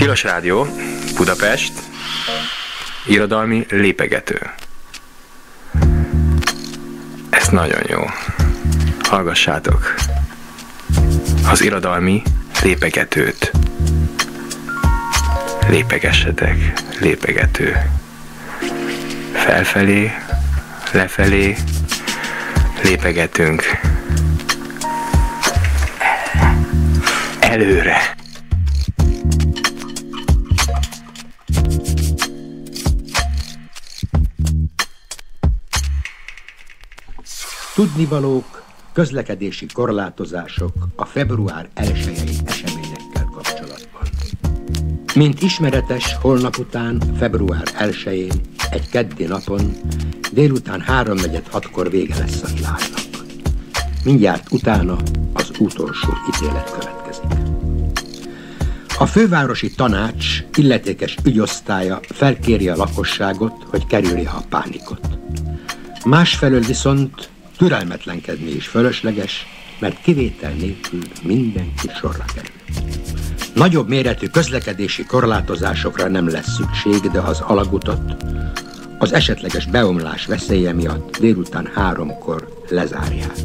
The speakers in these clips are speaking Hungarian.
Tilos Rádió, Budapest, irodalmi lépegető. Ez nagyon jó. Hallgassátok az irodalmi lépegetőt. Lépegessetek, lépegető. Felfelé, lefelé, lépegetünk. Előre. Tudnivalók, közlekedési korlátozások a február 1-i eseményekkel kapcsolatban. Mint ismeretes, holnap után, február 1-én, egy keddi napon, délután 3:46-kor vége lesz a világnak. Mindjárt utána az utolsó ítélet következik. A fővárosi tanács illetékes ügyosztálya felkéri a lakosságot, hogy kerülje a pánikot. Másfelől viszont türelmetlenkedni is fölösleges, mert kivétel nélkül mindenki sorra kerül. Nagyobb méretű közlekedési korlátozásokra nem lesz szükség, de az alagutat az esetleges beomlás veszélye miatt délután 3-kor lezárják.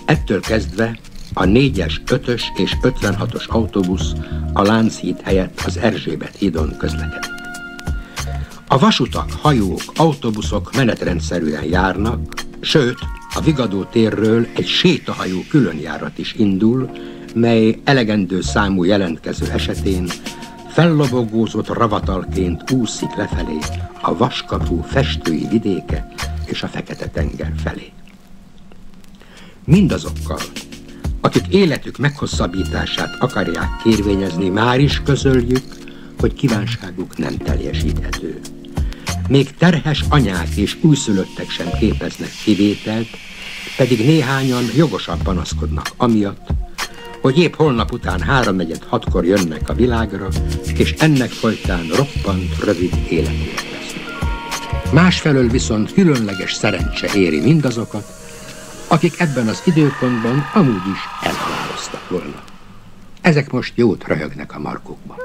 Ettől kezdve a 4-es, 5-ös és 56-os autóbusz a Lánchíd helyett az Erzsébet hídon közlekedik. A vasutak, hajók, autóbuszok menetrendszerűen járnak, sőt, a Vigadó térről egy sétahajó különjárat is indul, mely elegendő számú jelentkező esetén fellobogózott ravatalként úszik lefelé a Vaskapu festői vidéke és a Fekete-tenger felé. Mindazokkal, akik életük meghosszabbítását akarják kérvényezni, már is közöljük, hogy kívánságuk nem teljesíthető. Még terhes anyák és újszülöttek sem képeznek kivételt, pedig néhányan jogosan panaszkodnak amiatt, hogy épp holnap után 3:46-kor jönnek a világra, és ennek folytán roppant rövid életük lesz. Másfelől viszont különleges szerencse éri mindazokat, akik ebben az időpontban amúgy is elhaláloztak volna. Ezek most jót röhögnek a markukban.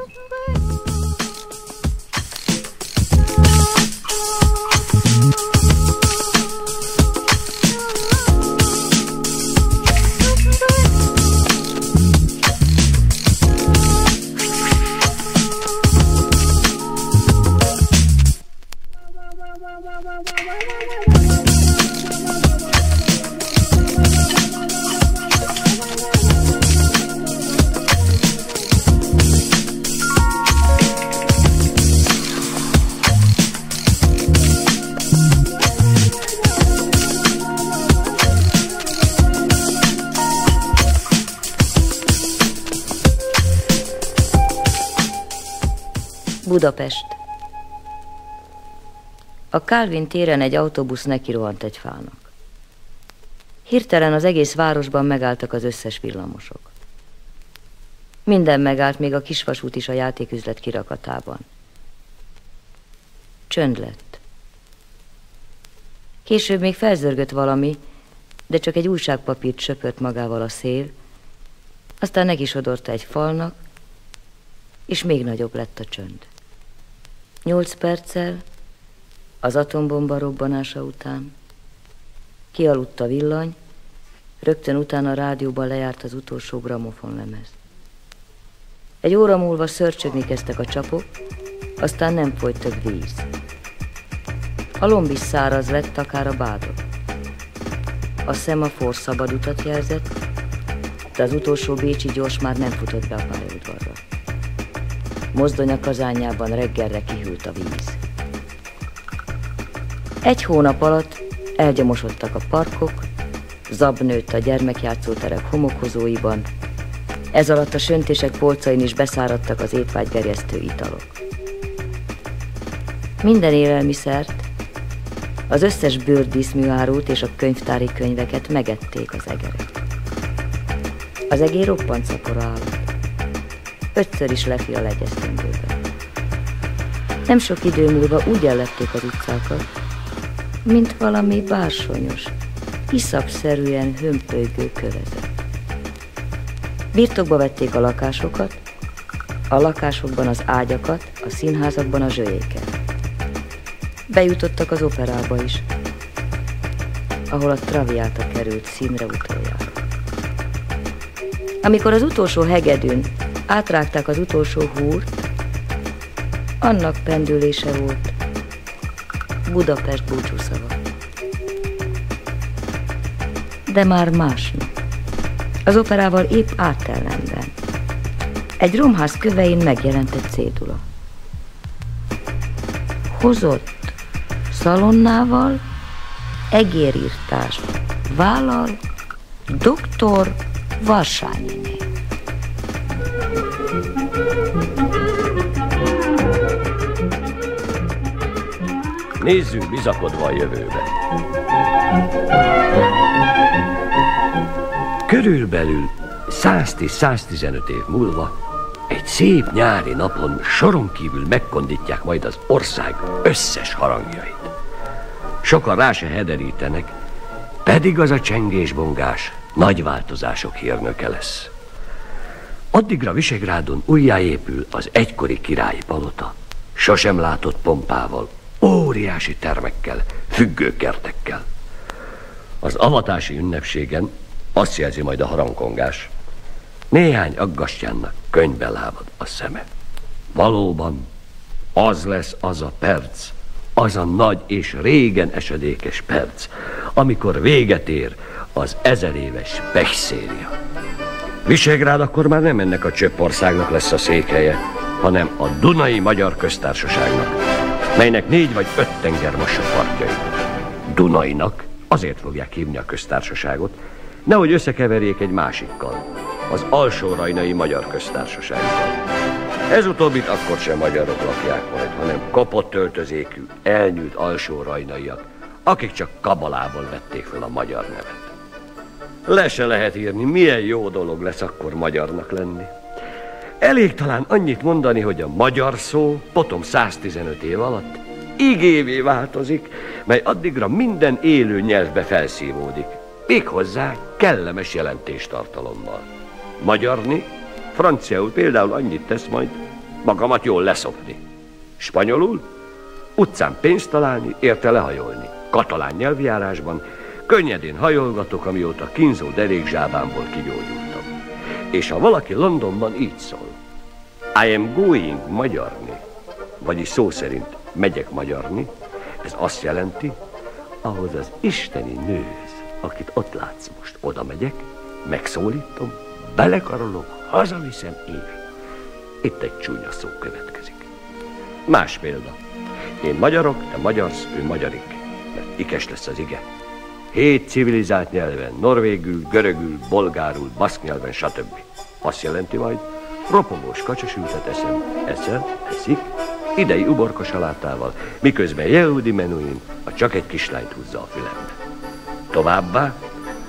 Budapest. A Kálvin téren egy autóbusz nekirohant egy fának. Hirtelen az egész városban megálltak az összes villamosok. Minden megállt, még a kisvasút is a játéküzlet kirakatában. Csönd lett. Később még felzörgött valami, de csak egy újságpapírt söpört magával a szél, aztán neki sodorta egy falnak, és még nagyobb lett a csönd. 8 perccel az atombomba robbanása után kialudt a villany, rögtön utána a rádióban lejárt az utolsó gramofonlemez. Egy óra múlva szörcsögni kezdtek a csapok, aztán nem folyt több víz. A lomb is száraz lett, akár a bádog. A szemafor szabad utat jelzett, de az utolsó bécsi gyors már nem futott be a pályaudvarra. Mozdonya kazányában reggelre kihűlt a víz. 1 hónap alatt elgyomosodtak a parkok, zab nőtt a gyermekjátszóterek homokozóiban, ez alatt a söntések polcain is beszáradtak az étvágygerjesztő italok. Minden élelmiszert, az összes bőrdíszműárút és a könyvtári könyveket megették az egerek. Az egér roppant szapora állat. 5-ször is lefia esztendőben. Nem sok idő múlva úgy ellepték az utcákat, mint valami bársonyos, iszapszerűen hömpölygő kövezet. Birtokba vették a lakásokat, A lakásokban az ágyakat, a színházakban a zsölyéket. Bejutottak az operába is, ahol a Traviata került színre utoljára. Amikor az utolsó hegedűn átrágták az utolsó húrt, annak pendülése volt Budapest búcsúszava. De már másnap, az operával épp áttellenben, egy romház kövein megjelent egy cédula. Hozott szalonnával, egérírtást vállal Dr. Varsányiné. Nézzünk bizakodva a jövőbe. Körülbelül 110-115 év múlva egy szép nyári napon soron kívül megkondítják majd az ország összes harangjait. Sokan rá se hederítenek, pedig az a csengés-bongás nagy változások hírnöke lesz. Addigra Visegrádon újjáépül az egykori királyi palota, sosem látott pompával, óriási termekkel, függőkertekkel. Az avatási ünnepségen azt jelzi majd a harangkongás: néhány aggastyánnak könyvbe lábad a szeme. Valóban az lesz az a perc, az a nagy és régen esedékes perc, amikor véget ér az 1000 éves pechszéria. Visegrád akkor már nem ennek a csöppországnak lesz a székhelye, hanem a Dunai Magyar Köztársaságnak, melynek 4 vagy 5 tenger massa partjai. Dunainak azért fogják hívni a köztársaságot, nehogy összekeverjék egy másikkal, az Alsó-Rajnai Magyar Köztársasággal. Ez utóbbit akkor sem magyarok lakják majd, hanem kapott öltözékű, elnyűlt alsó-rajnaiak, akik csak kabalából vették fel a magyar nevet. Le se lehet írni, milyen jó dolog lesz akkor magyarnak lenni. Elég talán annyit mondani, hogy a magyar szó potom 115 év alatt igévé változik, mely addigra minden élő nyelvbe felszívódik, méghozzá kellemes jelentéstartalommal. Magyarni, franciául például annyit tesz majd, magamat jól leszopni. Spanyolul, utcán pénzt találni, érte lehajolni. Katalán nyelvjárásban könnyedén hajolgatok, amióta kínzó derékzsábámból kigyógyultam. És ha valaki Londonban így szól: I am going magyarni, vagyis szó szerint megyek magyarni, ez azt jelenti, ahhoz az isteni nőhöz, akit ott látsz most, oda megyek, megszólítom, belekarolok, hazaviszem, és itt egy csúnya szó következik. Más példa: én magyarok, te magyarsz, ő magyarik, mert ikes lesz az ige. 7 civilizált nyelven, norvégül, görögül, bolgárul, baszk nyelven, stb. Azt jelenti majd: ropogós kacsasültet eszem, eszik, idei uborka salátával, miközben Yehudi menuin a csak egy kislányt húzza a fülembe. Továbbá: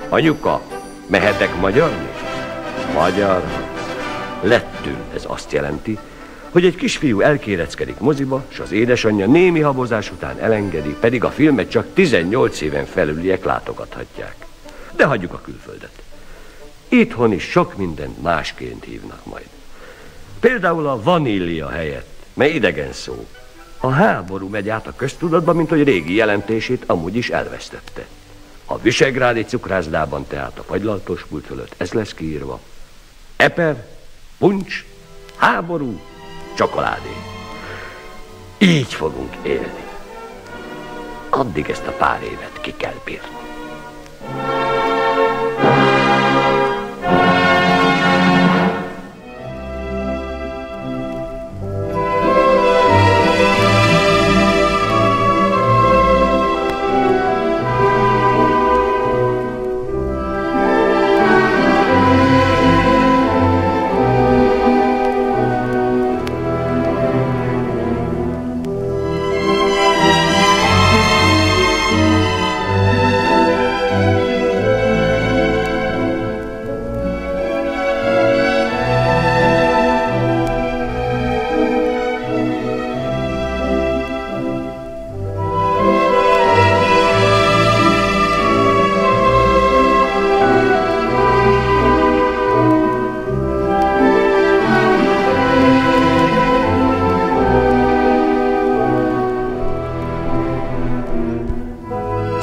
anyuka, mehetek magyarni? Magyar. Lettül ez azt jelenti, hogy egy kisfiú elkéreckedik moziba, s az édesanyja némi habozás után elengedi, pedig a filmet csak 18 éven felüliek látogathatják. De hagyjuk a külföldet. Itthon is sok mindent másként hívnak majd. Például a vanília helyett, mely idegen szó, a háború megy át a köztudatba, mint hogy régi jelentését amúgy is elvesztette. A visegrádi cukrászdában tehát a fagylaltos pult fölött ez lesz kiírva: eper, puncs, háború, csokoládé. Így fogunk élni. Addig ezt a pár évet ki kell bírni.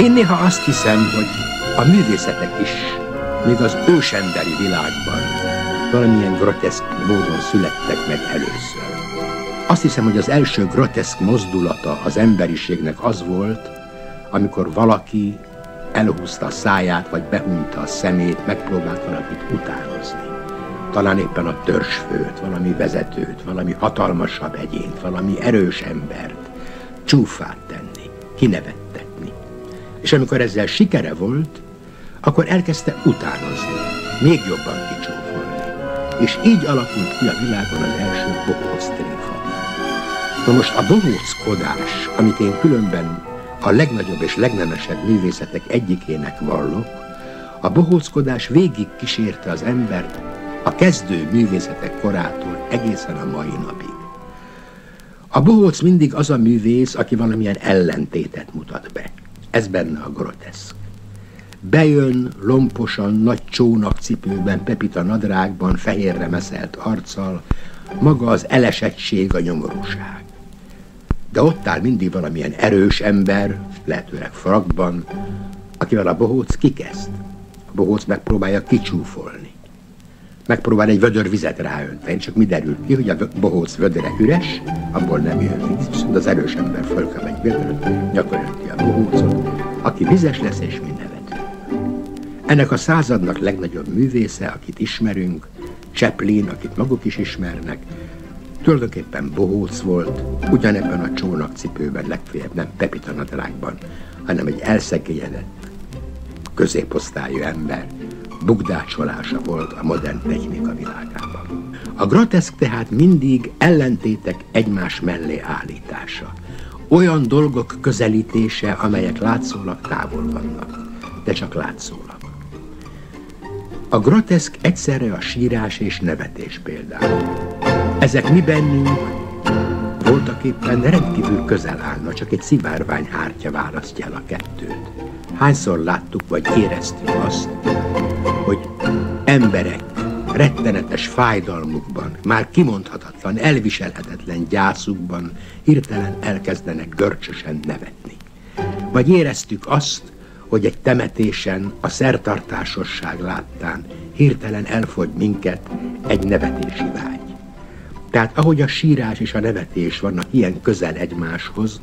Én néha azt hiszem, hogy a művészetek is, még az ősemberi világban valamilyen groteszk módon születtek meg először. Azt hiszem, hogy az első groteszk mozdulata az emberiségnek az volt, amikor valaki elhúzta a száját, vagy behúnyta a szemét, megpróbált valakit utánozni. Talán éppen a törzsfőt, valami vezetőt, valami hatalmasabb egyént, valami erős embert csúfát tenni, kinevettetni. És amikor ezzel sikere volt, akkor elkezdte utánozni, még jobban kicsúfolni. És így alakult ki a világon az első bohóc tréfa. Na most a bohóckodás, amit én különben a legnagyobb és legnemesebb művészetek egyikének vallok, a bohóckodás végig kísérte az embert a kezdő művészetek korától egészen a mai napig. A bohóc mindig az a művész, aki valamilyen ellentétet mutat be. Ez benne a groteszk. Bejön lomposan, nagy csónakcipőben, pepita nadrágban, fehérre meszelt arccal, maga az elesettség, a nyomorúság. De ott áll mindig valamilyen erős ember, lehetőleg frakban, akivel a bohóc kikezd. A bohóc megpróbálja kicsúfolni. Megpróbál egy vödör vizet ráönteni, csak mi derül ki, hogy a bohóc vödre üres, abból nem jön víz, viszont az erős ember fölkap egy vödröt, nyakon önti a bohócot, aki vizes lesz és mi nevető. Ennek a századnak legnagyobb művésze, akit ismerünk, Chaplin, akit maguk is ismernek, tulajdonképpen bohóc volt, ugyanebben a csónakcipőben, legfeljebb nem pepita nadrágban, hanem egy elszegényedett, középosztályú ember bukdácsolása volt a modern technika világában. A groteszk tehát mindig ellentétek egymás mellé állítása. Olyan dolgok közelítése, amelyek látszólag távol vannak, de csak látszólag. A groteszk egyszerre a sírás és nevetés például. Ezek mi bennünk voltaképpen rendkívül közel állna, csak egy szivárvány hártya választja el a kettőt. Hányszor láttuk vagy éreztük azt, hogy emberek rettenetes fájdalmukban, már kimondhatatlan, elviselhetetlen gyászukban hirtelen elkezdenek görcsösen nevetni. Vagy éreztük azt, hogy egy temetésen a szertartásosság láttán hirtelen elfogy minket egy nevetési vágy. Tehát ahogy a sírás és a nevetés vannak ilyen közel egymáshoz,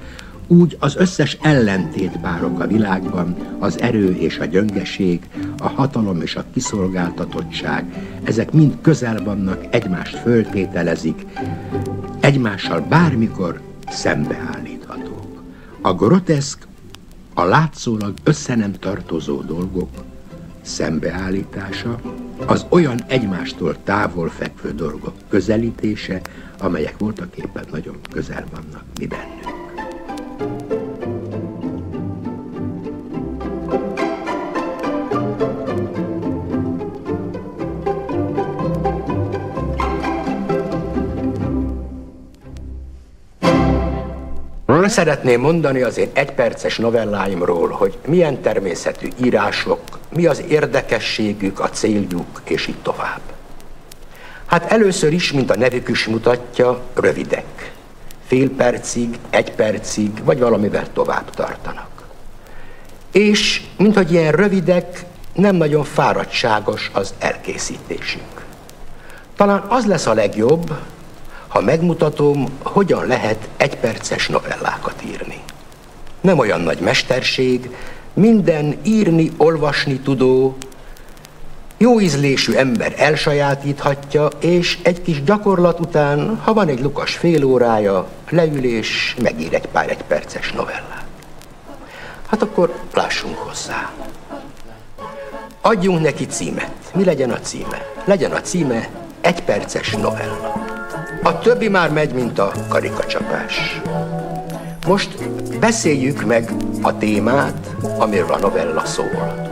úgy az összes ellentétpárok a világban, az erő és a gyöngeség, a hatalom és a kiszolgáltatottság, ezek mind közel vannak, egymást föltételezik, egymással bármikor szembeállíthatók. A groteszk, a látszólag össze nem tartozó dolgok szembeállítása, az olyan egymástól távol fekvő dolgok közelítése, amelyek voltaképpen nagyon közel vannak mi bennünk. Szeretném mondani az én egyperces novelláimról, hogy milyen természetű írások, mi az érdekességük, a céljuk, és így tovább. Hát először is, mint a nevük is mutatja, rövidek. Fél percig, egy percig, vagy valamivel tovább tartanak. És, minthogy ilyen rövidek, nem nagyon fáradtságos az elkészítésük. Talán az lesz a legjobb, ha megmutatom, hogyan lehet egyperces novellákat írni. Nem olyan nagy mesterség, minden írni, olvasni tudó, jó ízlésű ember elsajátíthatja, és egy kis gyakorlat után, ha van egy lukas fél órája, leül és megír egy pár egyperces novellát. Hát akkor lássunk hozzá. Adjunk neki címet. Mi legyen a címe? Legyen a címe egyperces novella. A többi már megy, mint a karikacsapás. Most beszéljük meg a témát, amiről a novella szól.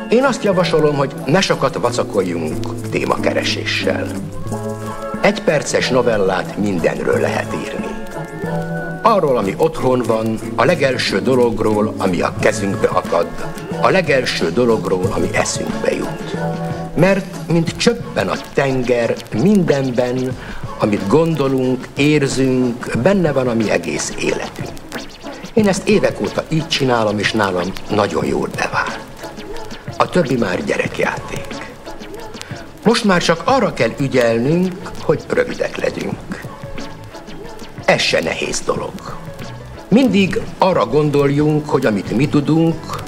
Én azt javasolom, hogy ne sokat vacakoljunk témakereséssel. Egyperces novellát mindenről lehet írni. Arról, ami otthon van, a legelső dologról, ami a kezünkbe akad, a legelső dologról, ami eszünkbe jut. Mert, mint csöppen a tenger, mindenben, amit gondolunk, érzünk, benne van a mi egész életünk. Én ezt évek óta így csinálom, és nálam nagyon jól bevált. A többi már gyerekjáték. Most már csak arra kell ügyelnünk, hogy rövidek legyünk. Ez se nehéz dolog. Mindig arra gondoljunk, hogy amit mi tudunk,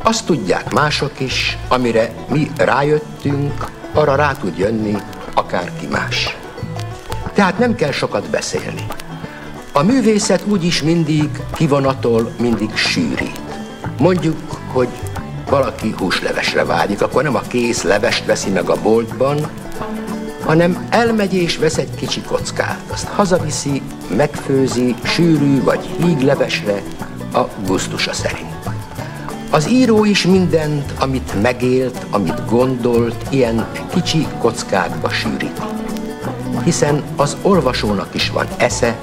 azt tudják mások is, amire mi rájöttünk, arra rá tud jönni akárki más. Tehát nem kell sokat beszélni. A művészet úgyis mindig kivonatol, mindig sűrít. Mondjuk, hogy valaki húslevesre vágyik, akkor nem a kész levest veszi meg a boltban, hanem elmegy és vesz egy kicsi kockát. Azt hazaviszi, megfőzi, sűrű vagy híglevesre a gusztusa szerint. Az író is mindent, amit megélt, amit gondolt, ilyen kicsi kockákba sűríti. Hiszen az olvasónak is van esze,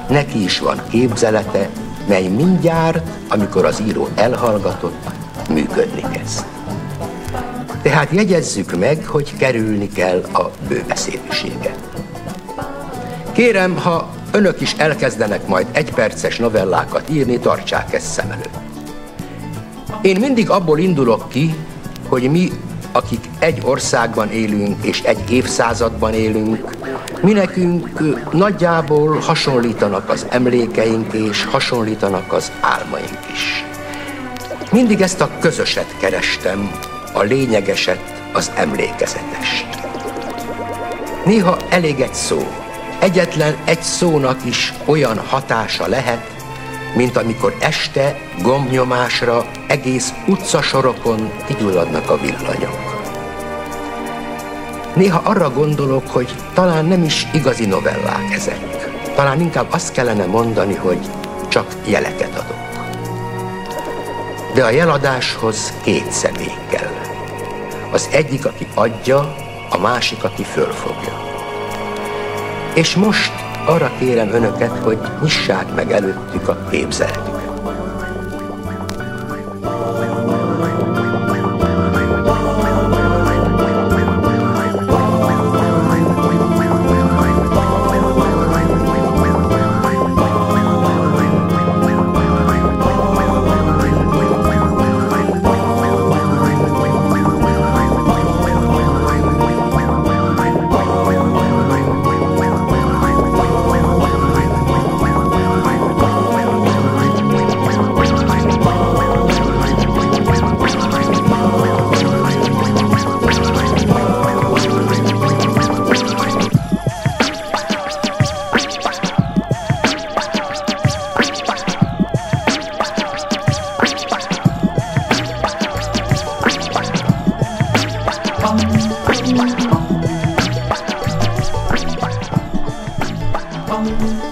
neki is van képzelete, mely mindjárt, amikor az író elhallgatott, működni kezd. Tehát jegyezzük meg, hogy kerülni kell a bőbeszédűséget. Kérem, ha önök is elkezdenek majd egyperces novellákat írni, tartsák ezt szem előtt. Én mindig abból indulok ki, hogy mi, akik egy országban élünk és egy évszázadban élünk, mi nekünk nagyjából hasonlítanak az emlékeink és hasonlítanak az álmaink is. Mindig ezt a közöset kerestem, a lényegeset, az emlékezetest. Néha elég egy szó, egyetlen egy szónak is olyan hatása lehet, mint amikor este gombnyomásra egész utcasorokon kigyulladnak a villanyok. Néha arra gondolok, hogy talán nem is igazi novellák ezek. Talán inkább azt kellene mondani, hogy csak jeleket adok. De a jeladáshoz két személy kell. Az egyik, aki adja, a másik, aki fölfogja. És most arra kérem önöket, hogy nyissák meg előttük a képzelőt.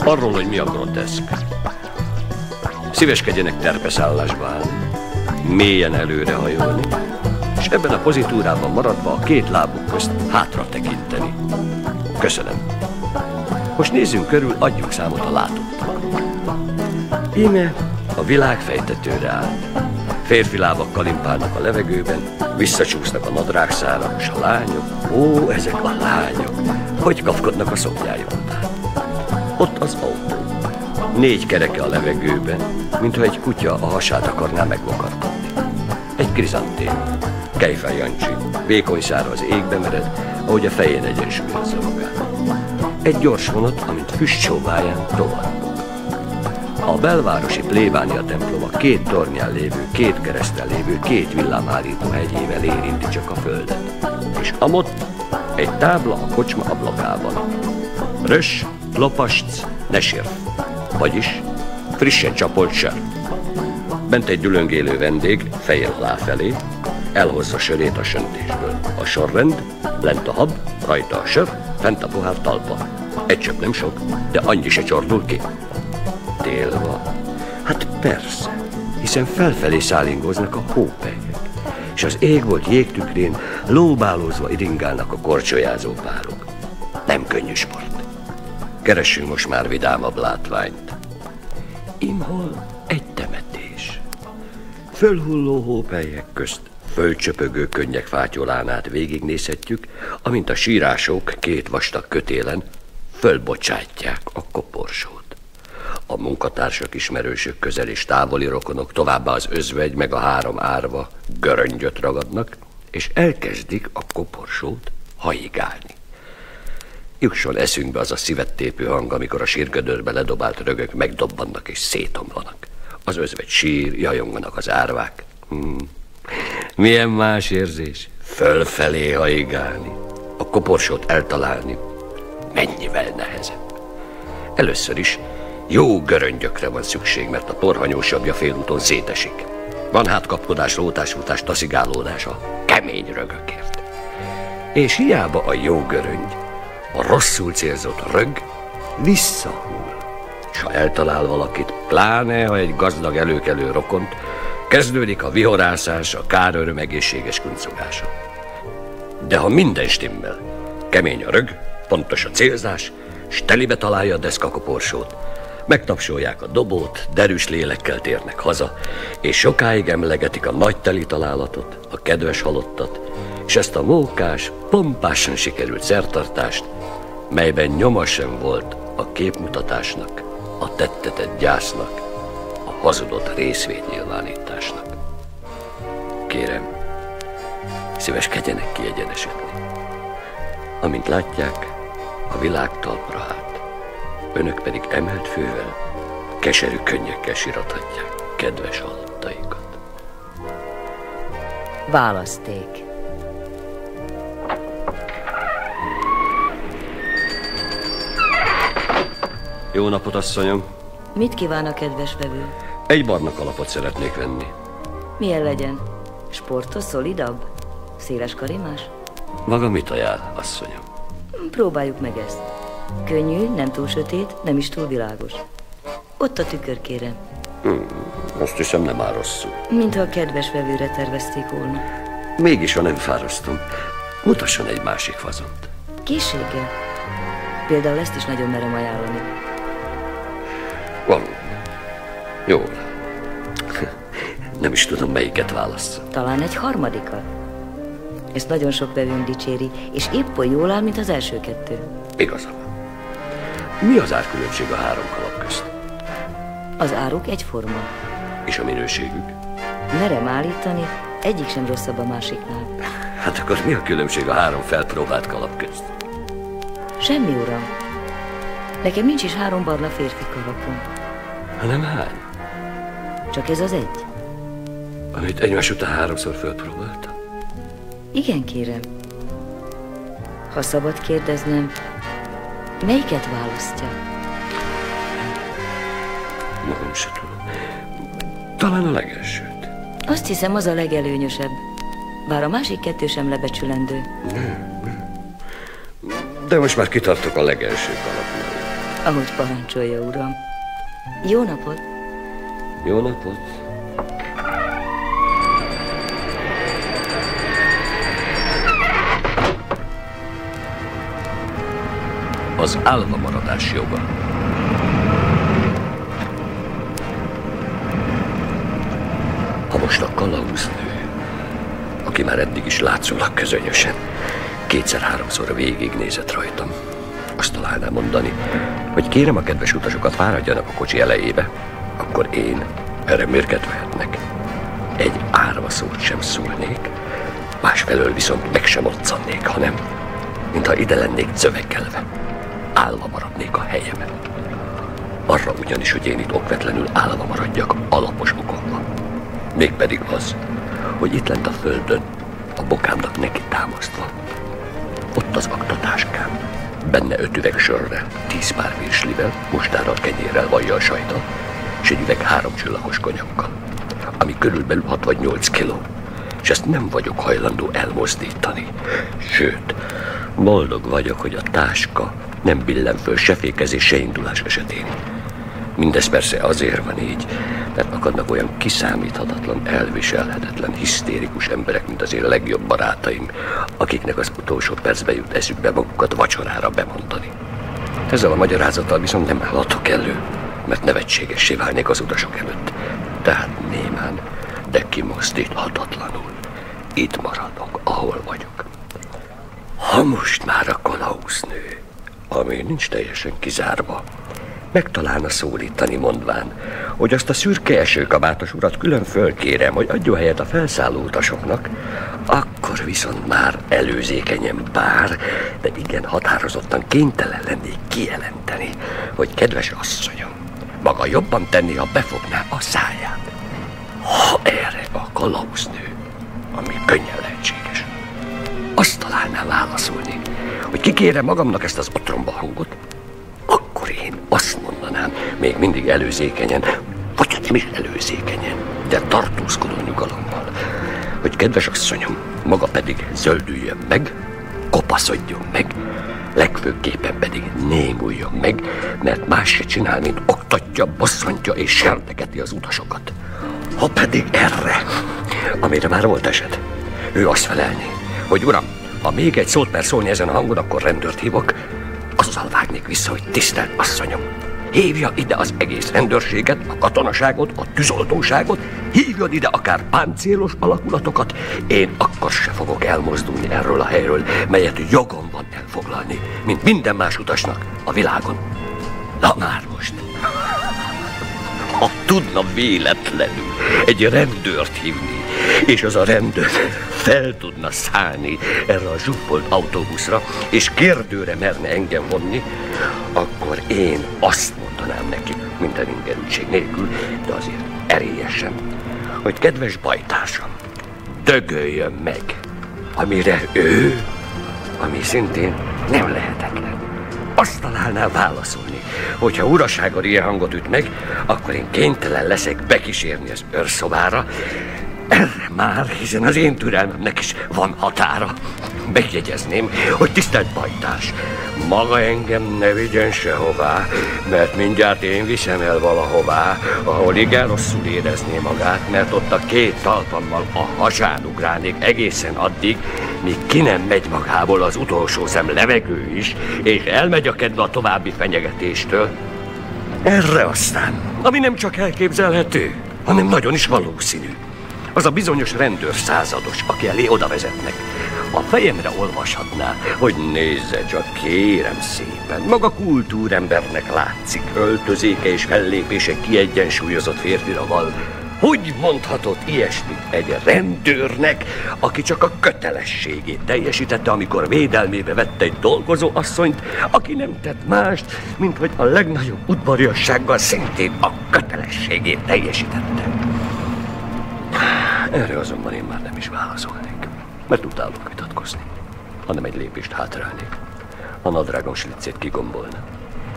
Arról, hogy mi a groteszk. Szíveskedjenek terpeszállásba állni, mélyen előre hajolni, és ebben a pozitúrában maradva a két lábuk közt hátra tekinteni. Köszönöm. Most nézzünk körül, adjuk számot a látottak. Íme a világ fejtetőre állt. Férfi lábak kalimpálnak a levegőben, visszacsúsznak a nadrágszára, és a lányok, ó, ezek a lányok, hogy kapkodnak a szoknyájuk után. Ott az autó. 4 kereke a levegőben, mintha egy kutya a hasát akarná megvakartatni. Egy krizantém, Kejfel Jancsi, vékony szára az égbe mered, ahogy a fején egyensúlyozza magát. Egy gyors vonat, amint füstsóváján tovabb. A belvárosi plébánia temploma 2 tornyán lévő, 2 kereszten lévő, 2 villámállító hegyével érinti csak a földet. És amott egy tábla a kocsma ablakában. Rös, lopasc, ne sérf. Vagyis frissen csapolt sör. Bent egy dülöngélő vendég, fejjel aláfelé, elhozza sörét a söntésből. A sorrend, lent a hab, rajta a sör, fent a pohár talpa. Egy csöpp nem sok, de annyi se csordul ki. Tél van. Hát persze, hiszen felfelé szállingoznak a hópelyek, és az égbolt jégtükrén lóbálózva iringálnak a korcsolyázó párok. Nem könnyű sport. Keressünk most már vidámabb látványt. Imhol egy temetés. Fölhulló hópelyek közt fölcsöpögő könnyek fátyolán át végignézhetjük, amint a sírások 2 vastag kötélen fölbocsátják a koporsót. a munkatársak, ismerősök, közel és távoli rokonok, továbbá az özvegy meg a 3 árva göröngyöt ragadnak, és elkezdik a koporsót hajigálni. Jusson eszünkbe az a szívettépő hang, amikor a sírgödörbe ledobált rögök megdobbannak és szétomlanak. Az özvegy sír, jajonganak az árvák. Milyen más érzés fölfelé hajigálni, a koporsót eltalálni mennyivel nehezebb. Először is jó göröngyökre van szükség, mert a porhanyósabbja félúton szétesik. Van hátkapkodás, rótásfutás, taszigálódás a kemény rögökért. És hiába a jó göröngy, a rosszul célzott rög visszahull. És ha eltalál valakit, pláne ha egy gazdag előkelő rokont, kezdődik a vihorászás, a káröröm egészséges kuncogása. De ha minden stimmel, kemény a rög, pontos a célzás, s telibe találja a deszkakoporsót, megtapsolják a dobót, derűs lélekkel térnek haza, és sokáig emlegetik a nagy teli találatot, a kedves halottat, és ezt a mókás, pompásan sikerült szertartást, melyben nyoma sem volt a képmutatásnak, a tettetett gyásznak, a hazudott részvétnyilvánításnak. Kérem, szíveskedjenek kiegyenesedni. Amint látják, a világ talpra állt. Önök pedig emelt fővel, keserű könnyekkel sirathatják kedves halottaikat. Választék. Jó napot, asszonyom! Mit kíván a kedves vevő? Egy barna kalapot szeretnék venni. Milyen legyen? Sportos, szolidabb? Széles karimás? Maga mit ajánl, asszonyom? Próbáljuk meg ezt. Könnyű, nem túl sötét, nem is túl világos. Ott a tükör, kérem. Azt hiszem, nem áll rosszul. Mintha a kedves vevőre tervezték volna. Mégis, ha nem fárasztom, mutasson egy másik fazont. Készséggel. Például ezt is nagyon merem ajánlani. Valóban. Jól. Nem is tudom, melyiket válasszam. Talán egy harmadikat. Ezt nagyon sok vevőnk dicséri, és épp olyan jól áll, mint az első 2. Igaza van. Mi az árkülönbség a 3 kalap közt? Az áruk egyforma. És a minőségük? Merem állítani, egyik sem rosszabb a másiknál. Hát akkor mi a különbség a 3 felpróbált kalap közt? Semmi, uram. Nekem nincs is 3 barna férfi kalapom. Hanem hány? Csak ez az egy. Amit egymás után 3-szor felpróbáltam? Igen, kérem. Ha szabad kérdeznem, melyiket választja? Magam se tudom. Talán a legelsőt. Azt hiszem, az a legelőnyösebb. Bár a másik 2 sem lebecsülendő. De most már kitartok a legelső kalapnál. Ahogy parancsolja, uram. Jó napot! Jó napot! Az állva maradás joga. Ha most a kalauznő, aki már eddig is látszólag közönösen, 2-3-szor végignézett rajtam, azt találná mondani, hogy kérem a kedves utasokat fáradjanak a kocsi elejébe, akkor én erre mérget vehetnek. Egy árva szót sem szólnék, másfelől viszont meg sem occannék, hanem, mintha ide lennék cövekelve, állva maradnék a helyemen. Arra ugyanis, hogy én itt okvetlenül állva maradjak, alapos okom van. Mégpedig az, hogy itt lent a földön, a bokámnak neki támasztva, ott az aktatáskám, benne 5 üveg sörrel, 10 pár virslivel, mustárral, kenyérrel, vajjal, sajttal, és egy üveg 3 csillagos konyakkal, ami körülbelül 6 vagy 8 kiló, és ezt nem vagyok hajlandó elmozdítani. Sőt, boldog vagyok, hogy a táska nem billen föl se fékezés, se indulás esetén. Mindez persze azért van így, mert akadnak olyan kiszámíthatatlan, elviselhetetlen, hisztérikus emberek, mint az én legjobb barátaim, akiknek az utolsó percben jut eszükbe magukat vacsorára bemondani. Ezzel a magyarázattal viszont nem állhatok elő, mert nevetségessé válnék az utasok előtt. Tehát némán, de kimozdíthatatlanul itt maradok, ahol vagyok. Ha most már a kalauznő, ami nincs teljesen kizárva, megtalálna szólítani, mondván, hogy azt a szürke esőkabátos urat külön fölkérem, hogy adjon helyet a felszálló utasoknak, akkor viszont már előzékenyen bár, de igen határozottan kénytelen lennék kijelenteni, hogy kedves asszonyom, maga jobban tenni, ha befogná a száját. Ha erre a kalauznő, ami könnyen lehetséges, azt találná válaszolni, hogy kikérem magamnak ezt az otromba hangot, akkor én azt mondanám, még mindig előzékenyen, vagy nem is előzékenyen, de tartózkodó nyugalommal, hogy kedves asszonyom, maga pedig zöldüljön meg, kopaszodjon meg, legfőképpen pedig némuljon meg, mert más se csinál, mint oktatja, bosszantja és serdegeti az utasokat. Ha pedig erre, amire már volt eset, ő azt felelni, hogy uram, ha még egy szót mer szólni ezen a hangon, akkor rendőrt hívok, azzal vágnék vissza, hogy tisztelt asszonyom, hívja ide az egész rendőrséget, a katonaságot, a tűzoltóságot, hívjon ide akár páncélos alakulatokat, én akkor se fogok elmozdulni erről a helyről, melyet jogom van elfoglalni, mint minden más utasnak a világon. Na már most! Ha tudna véletlenül egy rendőrt hívni, és az a rendőr fel tudna szállni erre a zsuppolt autóbuszra, és kérdőre merne engem vonni, akkor én azt mondanám neki, minden ingerültség nélkül, de azért erélyesen, hogy kedves bajtársam, dögöljön meg, amire ő, ami szintén nem lehetetlen, azt találná válaszolni, hogyha urasága ilyen hangot üt meg, akkor én kénytelen leszek bekísérni az őrszobára. Erre már, hiszen az én türelmemnek is van határa. Megjegyezném, hogy tisztelt bajtárs, maga engem ne vigyen sehová, mert mindjárt én viszem el valahová, ahol igen rosszul érezné magát, mert ott a két talpammal a hasán ugrálnék egészen addig, míg ki nem megy magából az utolsó szem levegő is, és elmegy a kedve a további fenyegetéstől. Erre aztán, ami nem csak elképzelhető, hanem nagyon is valószínű, az a bizonyos rendőr százados, aki elé oda vezetnek, a fejemre olvashatná, hogy nézze csak, kérem szépen, maga kultúrembernek látszik, öltözéke és fellépése kiegyensúlyozott férfira val. Hogy mondhatott ilyesmit egy rendőrnek, aki csak a kötelességét teljesítette, amikor védelmébe vette egy dolgozó asszonyt, aki nem tett mást, mint hogy a legnagyobb udvariassággal szintén a kötelességét teljesítette? Erre azonban én már nem is válaszolnék, mert utálok vitatkozni, hanem egy lépést hátrálnék, a nadrágom sliccét kigombolna,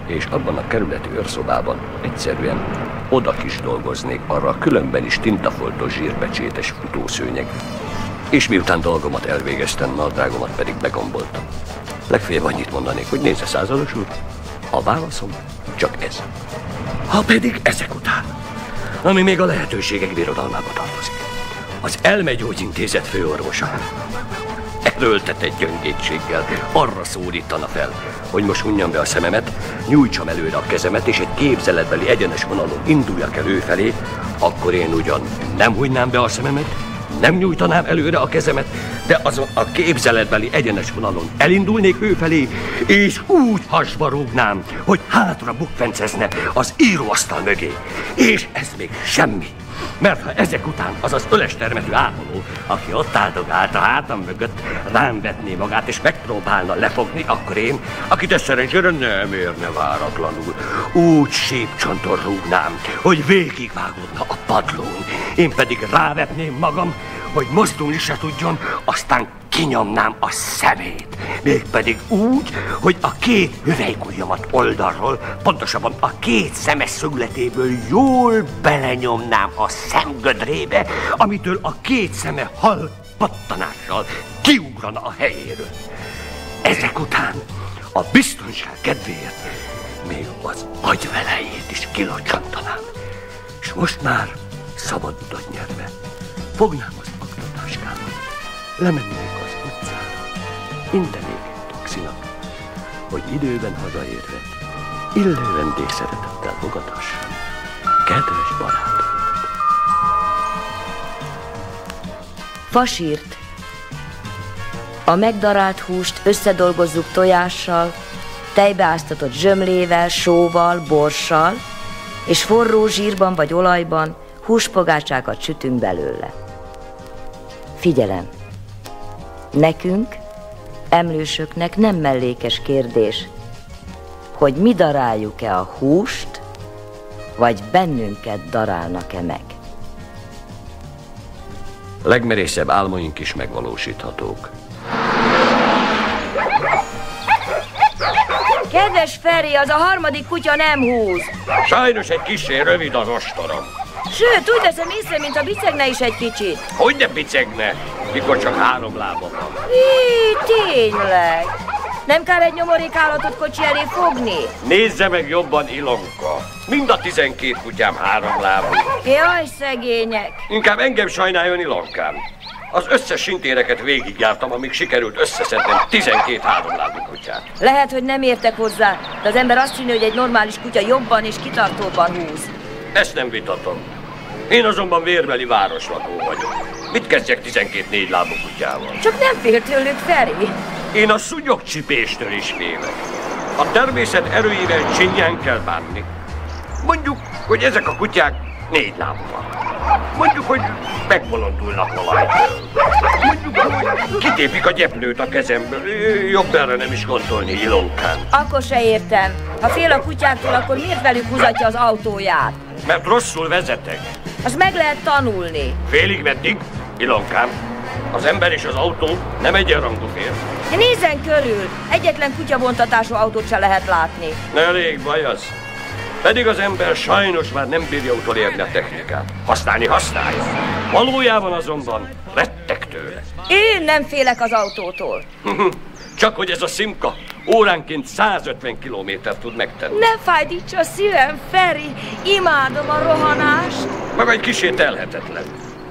és abban a kerületi őrszobában egyszerűen oda kis dolgoznék arra a különben is tintafoltos zsírbecsétes futószőnyeg, és miután dolgomat elvégeztem, nadrágomat pedig begomboltam. Legfeljebb annyit mondanék, hogy nézze, százados úr, a válaszom csak ez. Ha pedig ezek után, ami még a lehetőségek birodalmába tartozik, az Elmegyógyintézet főorvosa erőltetett gyöngétséggel arra szólítana fel, hogy most hunjam be a szememet, nyújtsam előre a kezemet, és egy képzeletbeli egyenes vonalon induljak el ő felé, akkor én ugyan nem hunynám be a szememet, nem nyújtanám előre a kezemet, de azon a képzeletbeli egyenes vonalon elindulnék ő felé, és úgy hasba rúgnám, hogy hátra bukfencezne az íróasztal mögé. És ez még semmi. Mert ha ezek után az az öles termetű ápoló, aki ott áldogált a hátam mögött, rám vetné magát és megpróbálna lefogni, akkor én, akit ez szerencsére nem érne váratlanul, úgy sípcsonton rúgnám, hogy végigvágódna a padlón. Én pedig rávetném magam, hogy mozdulni se tudjon, aztán kinyomnám a szemét. Mégpedig úgy, hogy a két hüvelykujjamat oldalról, pontosabban a két szemes szögletéből jól belenyomnám a szemgödrébe, amitől a két szeme halk pattanással kiugrana a helyéről. Ezek után a biztonság kedvéért még az agyvelejét is kilocsantanám. És most már szabad utat nyerve fognám az aktatáskámat, lemennék az utcára, intenék egy taxinak, hogy időben hazaérve illő vendégszeretettel fogadhassam kedves barátomat. Fasírt. A megdarált húst összedolgozzuk tojással, tejbeáztatott zsömlével, sóval, borssal, és forró zsírban vagy olajban húspogácsákat sütünk belőle. Figyelem! Nekünk, emlősöknek nem mellékes kérdés, hogy mi daráljuk-e a húst, vagy bennünket darálnak-e meg. Legmerészebb álmaink is megvalósíthatók. Kedves Feri, az a harmadik kutya nem húz. Sajnos egy kissé rövid az ostorom. Sőt, úgy veszem észre, mint a bicegne is egy kicsit. Hogy ne bicegne, mikor csak 3 lába van? Tényleg. Nem kár egy nyomorék állatot kocsi elé fogni? Nézze meg jobban, Ilonka. Mind a 12 kutyám 3 lábú. Jaj, szegények. Inkább engem sajnáljon, Ilonkám. Az összes sintéreket végigjártam, amíg sikerült összeszednem 12 3-lábú kutyát. Lehet, hogy nem értek hozzá, de az ember azt hinné, hogy egy normális kutya jobban és kitartóbban húz. Ezt nem vitatom. Én azonban vérbeli városlakó vagyok. Mit kezdjek 12 4-lábú kutyával? Csak nem fél tőlük, Feri. Én a szúnyogcsipéstől is félek. A természet erőivel csinyán kell bánni. Mondjuk, hogy ezek a kutyák 4 lábúak. Mondjuk, hogy megbolondulnak valahelytől. Mondjuk, hogy kitépik a gyeplőt a kezemből. Jobb erre nem is gondolni, Ilonkám. Akkor se értem. Ha fél a kutyáktól, akkor miért velük húzatja az autóját? Mert rosszul vezetek. Azt meg lehet tanulni. Félig meddig, Ilonkám. Az ember és az autó nem egyenrangú fér. Nézzen körül! Egyetlen kutyavontatású autót se lehet látni. Elég baj az. Pedig az ember sajnos már nem bírja utolérni a technikát. Használni használja. Valójában azonban rettek tőle. Én nem félek az autótól. Csak hogy ez a Simka óránként 150 kilométert tud megtenni. Ne fájdíts a szívem, Feri! Imádom a rohanást! Maga egy kicsit telhetetlen.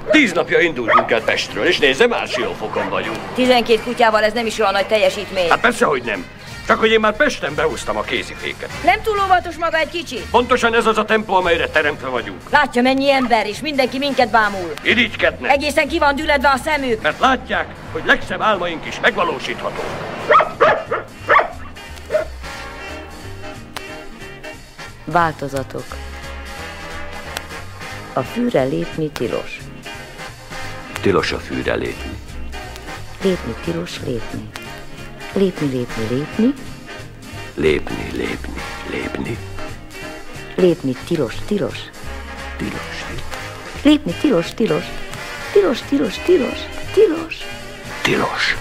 10 napja indultunk el Pestről, és nézze, már Siófokon vagyunk. 12 kutyával ez nem is olyan nagy teljesítmény. Hát persze, hogy nem. Csak hogy én már Pesten behúztam a kéziféket. Nem túl óvatos maga egy kicsit? Pontosan ez az a tempó, amelyre teremtve vagyunk. Látja, mennyi ember, és mindenki minket bámul. Irigykednek. Egészen ki van düledve a szemük. Mert látják, hogy legszebb álmaink is megvalósíthatók. Változatok. A fűre lépni tilos. Tilos a fűre lépni. Lépni tilos, lépni. Lépni, lépni, lépni. Lépni, lépni, lépni. Lépni tilos, tilos. Tilos. Lépni tilos, tilos. Tilos, tilos, tilos, tilos. Tilos.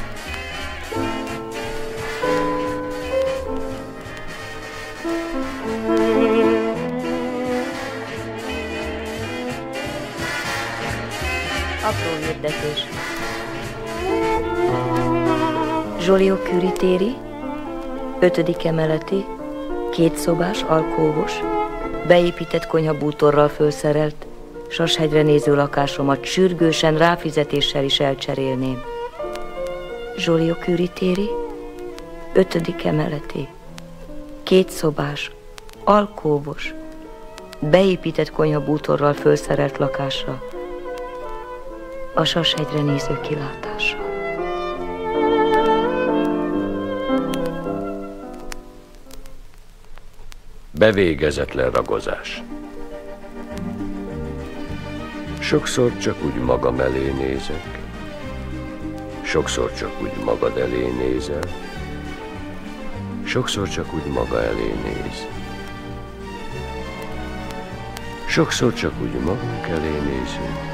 Apró hirdetés. Joliot-Curie téri, 5. emeleti, 2 szobás, alkóvos, beépített konyhabútorral fölszerelt, Sashegyre néző lakásomat sürgősen ráfizetéssel is elcserélném. Joliot-Curie téri, 5. emeleti, 2 szobás, alkóvos, beépített konyhabútorral fölszerelt lakásra, a Sashegyre néző kilátással. Bevégezetlen ragozás. Sokszor csak úgy magam elé nézek, sokszor csak úgy magad elé nézel, sokszor csak úgy maga elé néz. Sokszor csak úgy magunk elé nézünk.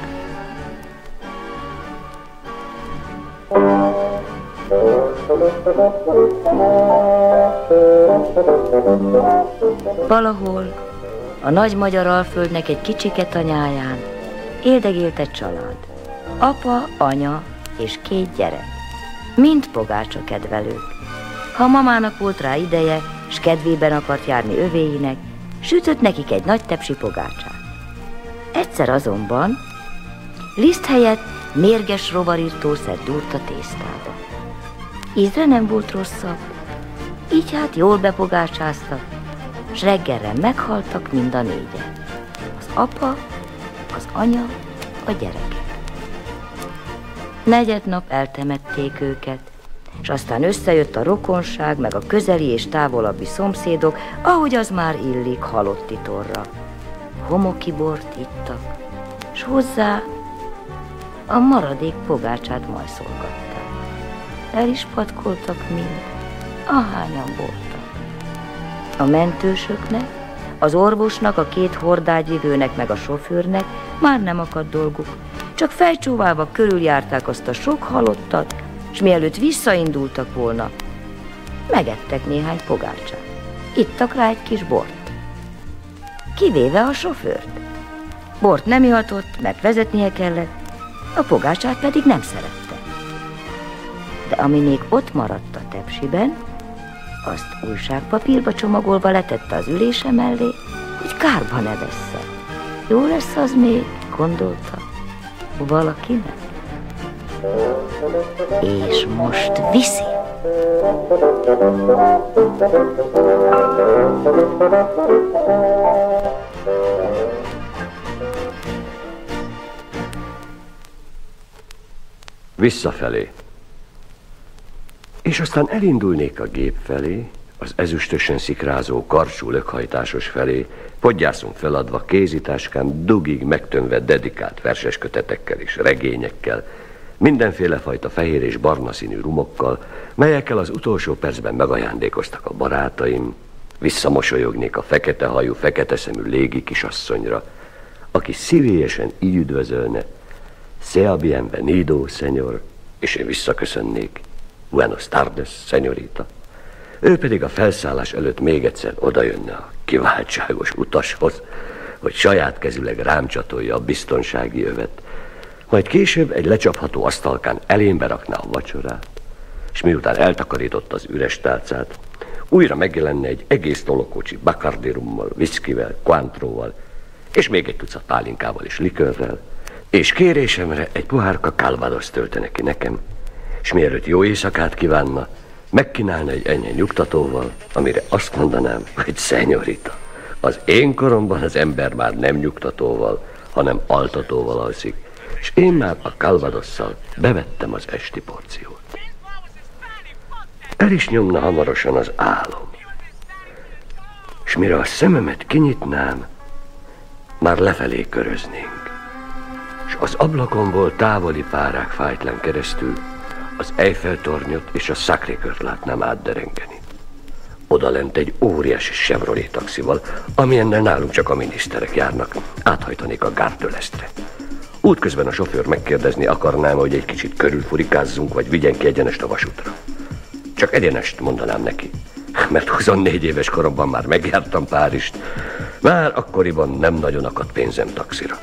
Valahol a nagy magyar Alföldnek egy kicsike tanyáján éldegélt egy család. Apa, anya és 2 gyerek. Mind pogácsa kedvelők. Ha a mamának volt rá ideje, s kedvében akart járni övéinek, sütött nekik egy nagy tepsi pogácsát. Egyszer azonban liszt helyett mérges rovarirtószer dúrt a tésztába. Ízre nem volt rosszabb, így hát jól bepogácsáztak, s reggelre meghaltak mind a 4-en. Az apa, az anya, a gyerekek. 4. nap eltemették őket, és aztán összejött a rokonság, meg a közeli és távolabbi szomszédok, ahogy az már illik halotti torra. Homoki bort ittak, s hozzá a maradék pogácsát majszolgatták. El is patkoltak mind, ahányan voltak. A mentősöknek, az orvosnak, a 2 hordágyvivőnek meg a sofőrnek már nem akadt dolguk, csak fejcsóválva körüljárták azt a sok halottat, és mielőtt visszaindultak volna, megettek néhány pogácsát. Ittak rá egy kis bort. Kivéve a sofőrt. Bort nem ihatott, mert vezetnie kellett, a pogácsát pedig nem szerette. De ami még ott maradt a tepsiben, azt újságpapírba csomagolva letette az ülése mellé, hogy kárba ne vessze. Jó lesz az még, gondolta, valakinek. És most viszi. Visszafelé. És aztán elindulnék a gép felé, az ezüstösen szikrázó, karcsú lökhajtásos felé, podgyászunk feladva, kézitáskán dugig megtömve dedikált verseskötetekkel és regényekkel, mindenféle fajta fehér és barna színű rumokkal, melyekkel az utolsó percben megajándékoztak a barátaim, visszamosolyognék a fekete hajú, fekete szemű légi kisasszonyra, aki szívélyesen így üdvözölne: "Sea bienvenido, señor", és én visszaköszönnék: "Buenos tardes, señorita". Ő pedig a felszállás előtt még egyszer odajönne a kiváltságos utashoz, hogy saját kezüleg rám csatolja a biztonsági övet, majd később egy lecsapható asztalkán elémbe rakná a vacsorát, és miután eltakarította az üres tálcát, újra megjelenne egy egész tolokocsi Bacardi rummal, viszkivel, Cointreauval, és még egy tucat pálinkával és likörrel, és kérésemre egy pohárka Calvadoszt töltene ki nekem, és mielőtt jó éjszakát kívánna, megkínálna egy enyhe nyugtatóval, amire azt mondanám, hogy szenyorita, az én koromban az ember már nem nyugtatóval, hanem altatóval alszik, és én már a Calvadosszal bevettem az esti porciót. El is nyomna hamarosan az álom, és mire a szememet kinyitnám, már lefelé köröznénk, és az ablakomból távoli párák fájtlán keresztül az Eiffel-tornyot és a Sacré-Cœurt látnám átderengeni. Odalent egy óriási Chevrolet taxival, amilyennel nálunk csak a miniszterek járnak, áthajtanék a Gare de l'Estre. Útközben a sofőr megkérdezni akarnám, hogy egy kicsit körülfurikázzunk, vagy vigyen ki egyenest a vasútra. Csak egyenest mondanám neki, mert 24 éves koromban már megjártam Párizst, már akkoriban nem nagyon akadt pénzem taxira.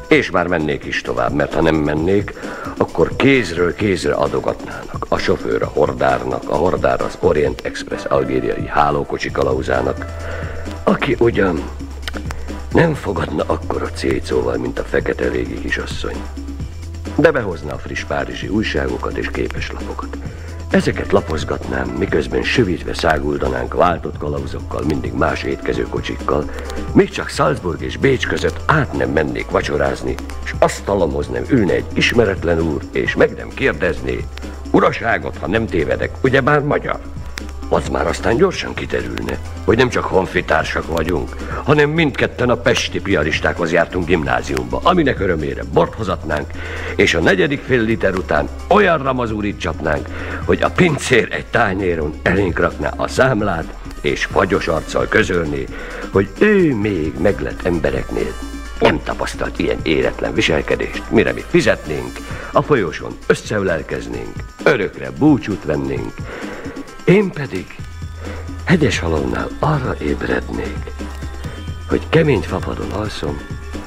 És már mennék is tovább, mert ha nem mennék, akkor kézről kézre adogatnának. A sofőr a hordárnak, a hordár az Orient Express algériai hálókocsi kalauzának, aki ugyan nem fogadna akkora cécóval, mint a fekete régi kisasszony, de behozna a friss párizsi újságokat és képeslapokat. Ezeket lapozgatnám, miközben sövítve száguldanánk váltott kalauzokkal, mindig más étkezőkocsikkal, még csak Salzburg és Bécs között át nem mennék vacsorázni, és asztalomhoz nem ülne egy ismeretlen úr, és meg nem kérdezné: "Uraságot, ha nem tévedek, ugyebár magyar?" Az már aztán gyorsan kiderülne, hogy nem csak honfitársak vagyunk, hanem mindketten a pesti piaristákhoz jártunk gimnáziumba, aminek örömére bort hozatnánk, és a 4. fél liter után olyan ramazúrit csapnánk, hogy a pincér egy tányéron elénk rakná a számlát, és fagyos arccal közölné, hogy ő még meglett embereknél nem tapasztalt ilyen éretlen viselkedést, mire mi fizetnénk, a folyosón összeülelkeznénk, örökre búcsút vennénk. Én pedig hegyes halomnál arra ébrednék, hogy kemény fapadon alszom,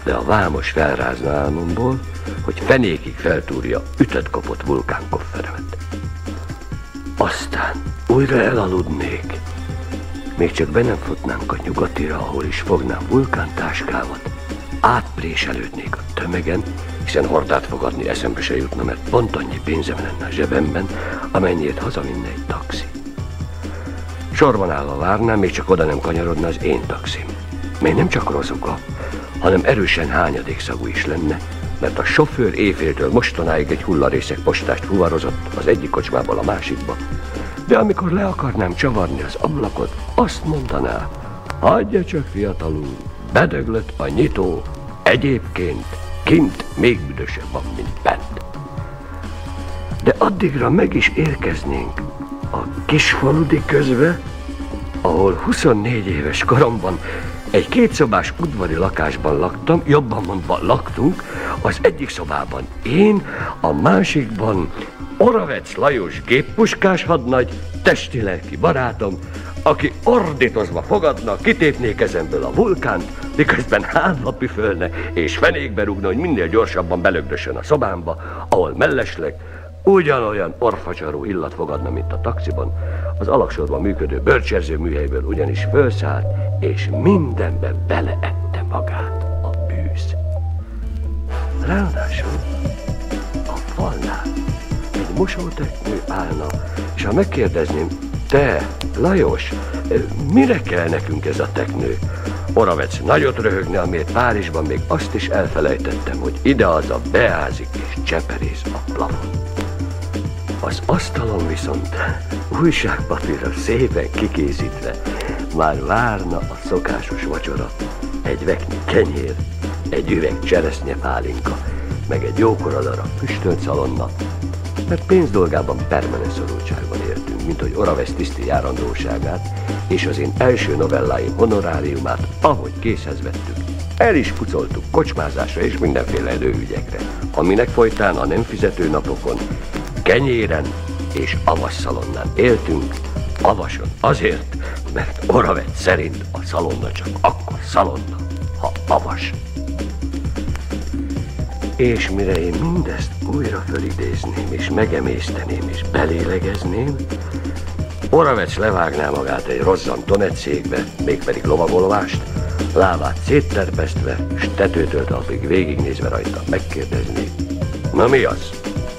de a vámos felrázna álmomból, hogy fenékig feltúrja ütött-kopott vulkánkofferemet. Aztán újra elaludnék, még csak be nem futnánk a nyugatira, ahol is fognám vulkántáskámat, átpréselődnék a tömegen, hiszen hordát fogadni eszembe se jutna, mert pont annyi pénzem lenne a zsebemben, amennyiért hazavinne egy taxi. Sorban állva várnám, még csak oda nem kanyarodna az én taxim. Még nem csak rozoga, hanem erősen hányadékszagú is lenne, mert a sofőr éjféltől mostanáig egy hullarészek postást fuvarozott az egyik kocsmából a másikba. De amikor le akarnám csavarni az ablakot, azt mondaná: hagyja csak, fiatalul, bedöglött a nyitó, egyébként kint még büdösebb van, mint bent. De addigra meg is érkeznénk a kisfaludi közbe, ahol 24 éves koromban egy kétszobás udvari lakásban laktam, jobban mondva laktunk, az egyik szobában én, a másikban Oravec Lajos géppuskás hadnagy, testi-lelki barátom, aki ordítozva fogadna, kitépné kezemből a vulkánt, miközben hátba püfölne és fenékbe rúgna, hogy minél gyorsabban belögdösön a szobámba, ahol mellesleg ugyanolyan orfacsaró illat fogadna, mint a taxiban, az alagsorban működő bölcserző műhelyből ugyanis fölszállt, és mindenben beleette magát a bűz. Ráadásul a falnál egy mosóteknő állna, és ha megkérdezném: te, Lajos, mire kell nekünk ez a teknő? Oravec nagyot röhögne, amiért Párizsban még azt is elfelejtettem, hogy ide-haza beázik és cseperész a plafon. Az asztalon viszont újságpapírra szépen kikészítve már várna a szokásos vacsora: egy veknyi kenyér, egy üveg cseresznyepálinka, meg egy jókora darab füstölt szalonna, mert pénzdolgában permanens szorultságban éltünk, mint hogy Oravec tiszti járandóságát és az én első novelláim honoráriumát, ahogy készhez vettük, el is pucoltuk kocsmázásra és mindenféle előügyekre, aminek folytán a nem fizető napokon kenyéren és avasszalonnán éltünk. Avason azért, mert Oravec szerint a szalonna csak akkor szalonna, ha avas. És mire én mindezt újra fölidézném, és megemészteném, és belélegezném, Oravec levágná magát egy rozzant tonetszékbe, mégpedig lovagolvást, lábát szétterpesztve, s tetőtől talpig végignézve rajta megkérdezné: na mi az?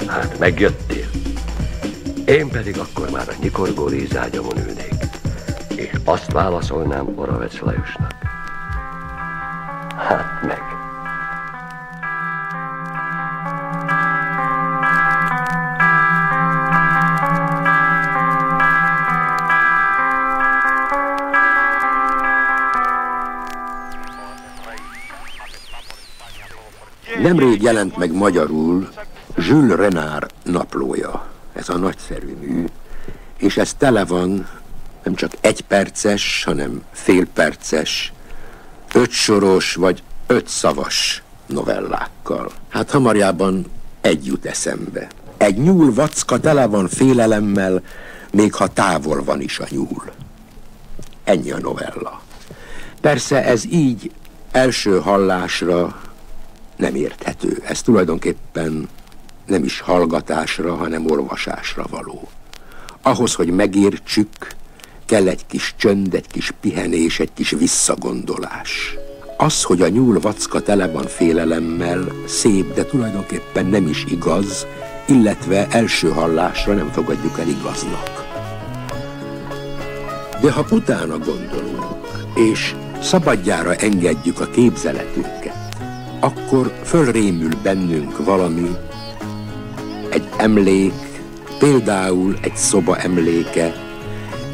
Hát megjöttél. Én pedig akkor már a nyikorgó rézágyamon ülnék, és azt válaszolnám Oravec Lajosnak: hát meg. Nemrég jelent meg magyarul Jules Renard naplója, ez a nagyszerű mű, és ez tele van nem csak 1 perces, hanem fél perces, 5 soros vagy 5 szavas novellákkal. Hát hamarjában egy jut eszembe: egy nyúl vacka tele van félelemmel, még ha távol van is a nyúl. Ennyi a novella. Persze ez így első hallásra nem érthető. Ez tulajdonképpen nem is hallgatásra, hanem olvasásra való. Ahhoz, hogy megértsük, kell egy kis csönd, egy kis pihenés, egy kis visszagondolás. Az, hogy a nyúl vacka tele van félelemmel, szép, de tulajdonképpen nem is igaz, illetve első hallásra nem fogadjuk el igaznak. De ha utána gondolunk, és szabadjára engedjük a képzeletünket, akkor fölrémül bennünk valami, egy emlék, például egy szoba emléke,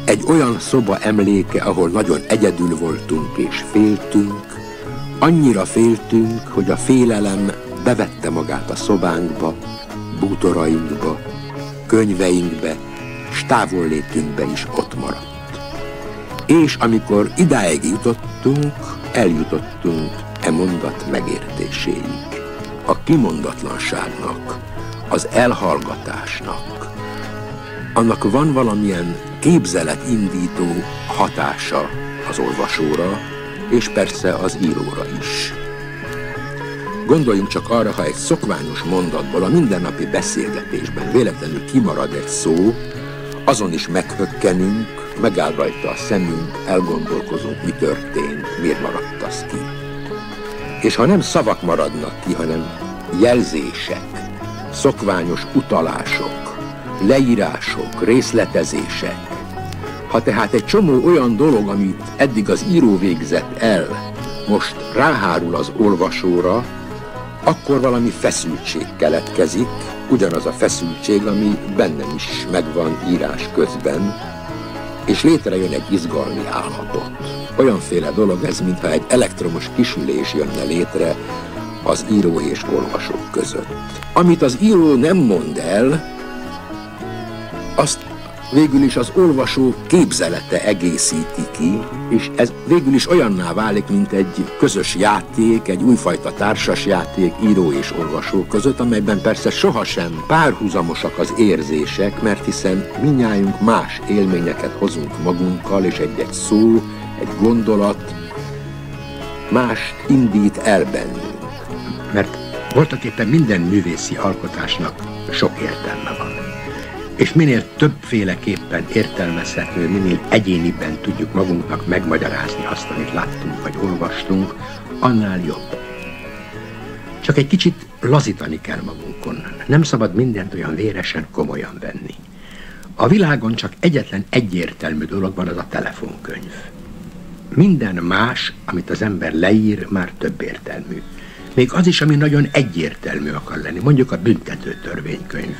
egy olyan szoba emléke, ahol nagyon egyedül voltunk és féltünk, annyira féltünk, hogy a félelem bevette magát a szobánkba, bútorainkba, könyveinkbe, s távollétünkbe is ott maradt. És amikor idáig jutottunk, eljutottunk e mondat megértéséig. A kimondatlanságnak, az elhallgatásnak, annak van valamilyen képzeletindító hatása az olvasóra, és persze az íróra is. Gondoljunk csak arra, ha egy szokványos mondatból a mindennapi beszélgetésben véletlenül kimarad egy szó, azon is meghökkenünk, megáll rajta a szemünk, elgondolkozunk, mi történt, miért maradt az ki. És ha nem szavak maradnak ki, hanem jelzések, szokványos utalások, leírások, részletezések, ha tehát egy csomó olyan dolog, amit eddig az író végzett el, most ráhárul az olvasóra, akkor valami feszültség keletkezik, ugyanaz a feszültség, ami bennem is megvan írás közben, és létrejön egy izgalmi állapot. Olyanféle dolog ez, mintha egy elektromos kisülés jönne létre az író és olvasó között. Amit az író nem mond el, azt végül is az olvasó képzelete egészíti ki, és ez végül is olyanná válik, mint egy közös játék, egy újfajta társasjáték író és olvasó között, amelyben persze sohasem párhuzamosak az érzések, mert hiszen mindnyájunk más élményeket hozunk magunkkal, és egy-egy szó, egy gondolat mást indít el bennünk. Mert voltaképpen minden művészi alkotásnak sok értelme van. És minél többféleképpen értelmezhető, minél egyéniben tudjuk magunknak megmagyarázni azt, amit láttunk vagy olvastunk, annál jobb. Csak egy kicsit lazítani kell magunkon. Nem szabad mindent olyan véresen komolyan venni. A világon csak egyetlen egyértelmű dolog van, az a telefonkönyv. Minden más, amit az ember leír, már több értelmű. Még az is, ami nagyon egyértelmű akar lenni, mondjuk a büntető törvénykönyv.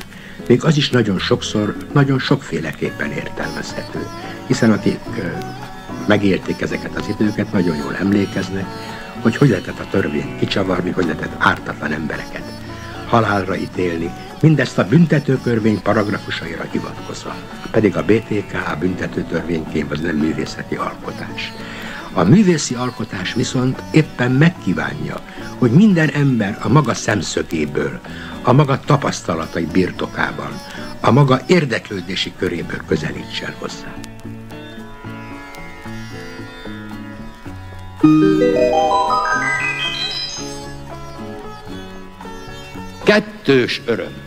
Még az is nagyon sokszor, nagyon sokféleképpen értelmezhető. Hiszen akik megélték ezeket az időket, nagyon jól emlékeznek, hogy lehetett a törvényt kicsavarni, hogy lehetett ártatlan embereket halálra ítélni. Mindezt a büntetőtörvény paragrafusaira hivatkozva. Pedig a BTK, a büntetőtörvénykönyv az nem művészeti alkotás. A művészi alkotás viszont éppen megkívánja, hogy minden ember a maga szemszögéből, a maga tapasztalatai birtokában, a maga érdeklődési köréből közelítsen hozzá. Kettős öröm.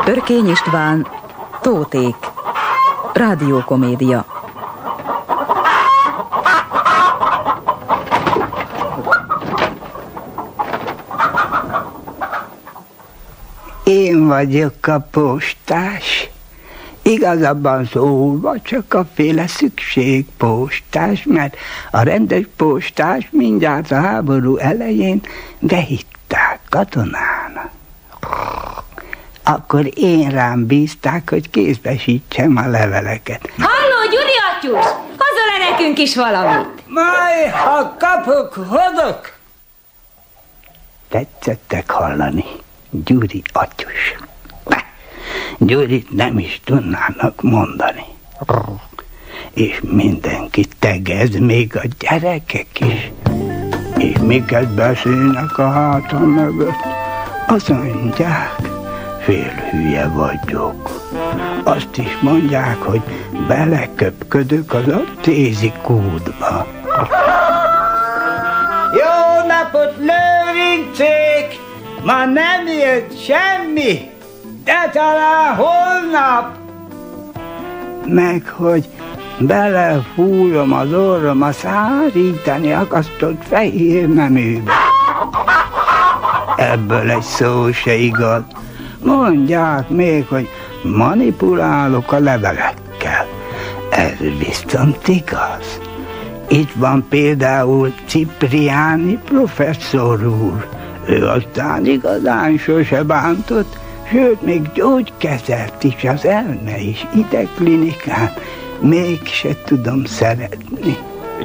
Örkény István, Tóték, rádiókomédia. Én vagyok a postás, igazabban szólva csak a féle szükségpostás, mert a rendes postás mindjárt a háború elején behívták katonának. Akkor én rám bízták, hogy kézbesítsem a leveleket. Halló, Gyuri atyus! Hozol le nekünk is valamit? Majd, ha kapok, hozok! Tetszettek hallani, Gyuri atyus. Gyurit nem is tudnának mondani. És mindenki tegez, még a gyerekek is. És miket beszélnek a hátam mögött? Azt mondják, félhülye vagyok. Azt is mondják, hogy beleköpködök az a tézikútba. Jó napot, lőrincék! Ma nem jött semmi, de talán holnap. Meg hogy belefújom az orrom a szárítani akasztott fehér neműbe. Ebből egy szó se igaz. Mondják még, hogy manipulálok a levelekkel. Ez viszont igaz. Itt van például Cipriani professzor úr. Ő aztán igazán sose bántott, sőt, még gyógykezelt is az elme és idegklinikán. Mégse tudom szeretni.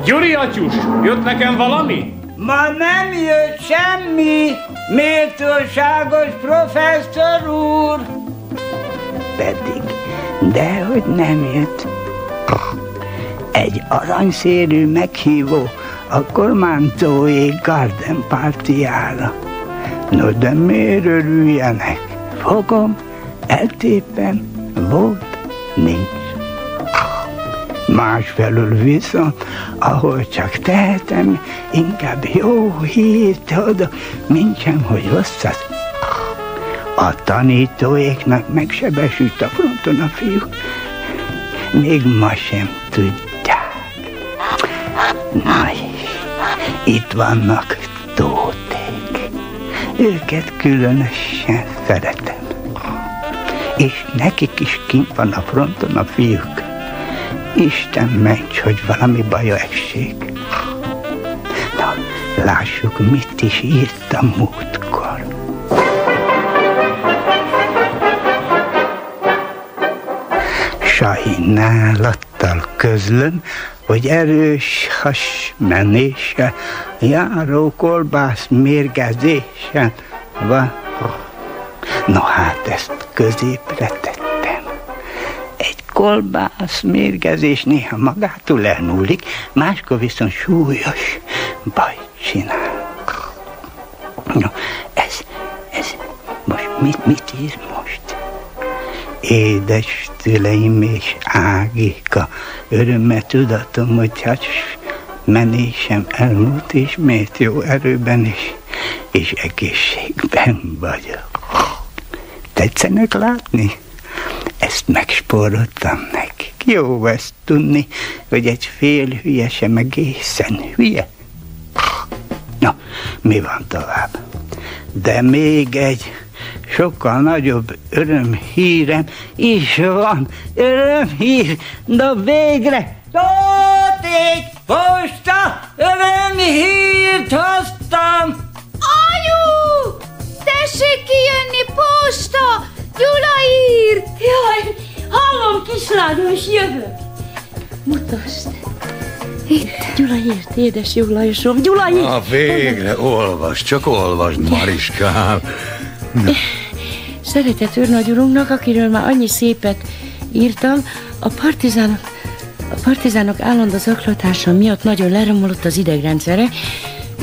Gyuri atyus, jött nekem valami? Ma nem jött semmi, méltóságos professzor úr. Pedig, dehogy nem jött. Egy aranyszérű meghívó a kormányzói Garden Partyjára. No, de miért örüljenek? Fogom, eltépem, volt, nincs. Másfelől viszont, ahol csak tehetem, inkább jó hírt adok, mintsem, hogy rosszat. A tanítóéknak megsebesült a fronton a fiúk. Még ma sem tudják. Na és itt vannak Tóték. Őket különösen szeretem. És nekik is kint van a fronton a fiúk. Isten ments, hogy valami baja essék. Na, lássuk, mit is írtam múltkor. Sajnálattal közlöm, hogy erős hasmenéssel járó kolbász mérgezésen van. No hát ezt középre tettem. Egy kolbász mérgezés néha magától elmúlik, máskor viszont súlyos baj csinál. No, ez most mit ír most? Édes tüleim és Ágika, örömmel tudatom, hogy menésem elmúlt, és mért jó erőben és egészségben vagyok. Tetszenek látni? Ezt megspóroltam nekik. Jó ezt tudni, hogy egy fél hülye sem egészen hülye. No, mi van tovább? De még egy sokkal nagyobb örömhírem is van. Örömhír, de végre! Tóték, posta, örömhírt hoztam! Anyu! Tessék kijönni, posta! Gyula írt! Jaj, hallom, kislányom, és jövök. Mutasd. Itt. Gyula írt, édes jó Lajosom, Gyula írt. Na végre, olvasd, csak olvasd, Mariskám. Szeretett őrnagyurunknak, akiről már annyi szépet írtam, a partizánok állandó zaklatása miatt nagyon leromolott az idegrendszere,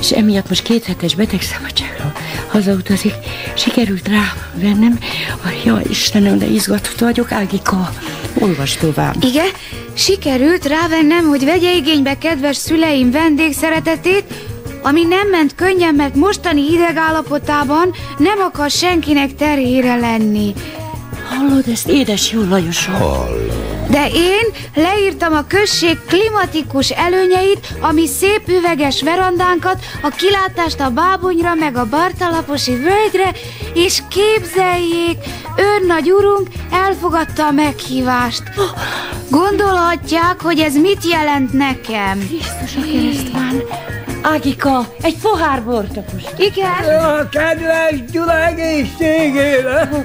és emiatt most 2 hetes betegszabadságra hazautazik. Sikerült rávennem, jaj Istenem, de izgatott vagyok, Ágika, olvasd tovább. Igen, sikerült rávennem, hogy vegye igénybe kedves szüleim vendégszeretetét, ami nem ment könnyen, mert mostani idegállapotában nem akar senkinek terhére lenni. Hallod ezt, édes jó Lajosom? Hallom. De én leírtam a község klimatikus előnyeit, ami szép üveges verandánkat, a kilátást a Bábonyra, meg a Bartalaposi völgyre, és képzeljék, őrnagy urunk elfogadta a meghívást. Gondolhatják, hogy ez mit jelent nekem. Krisztus a keresztmán. Ágika, egy pohár bort a most. Igen? A kedves Gyula egészségére!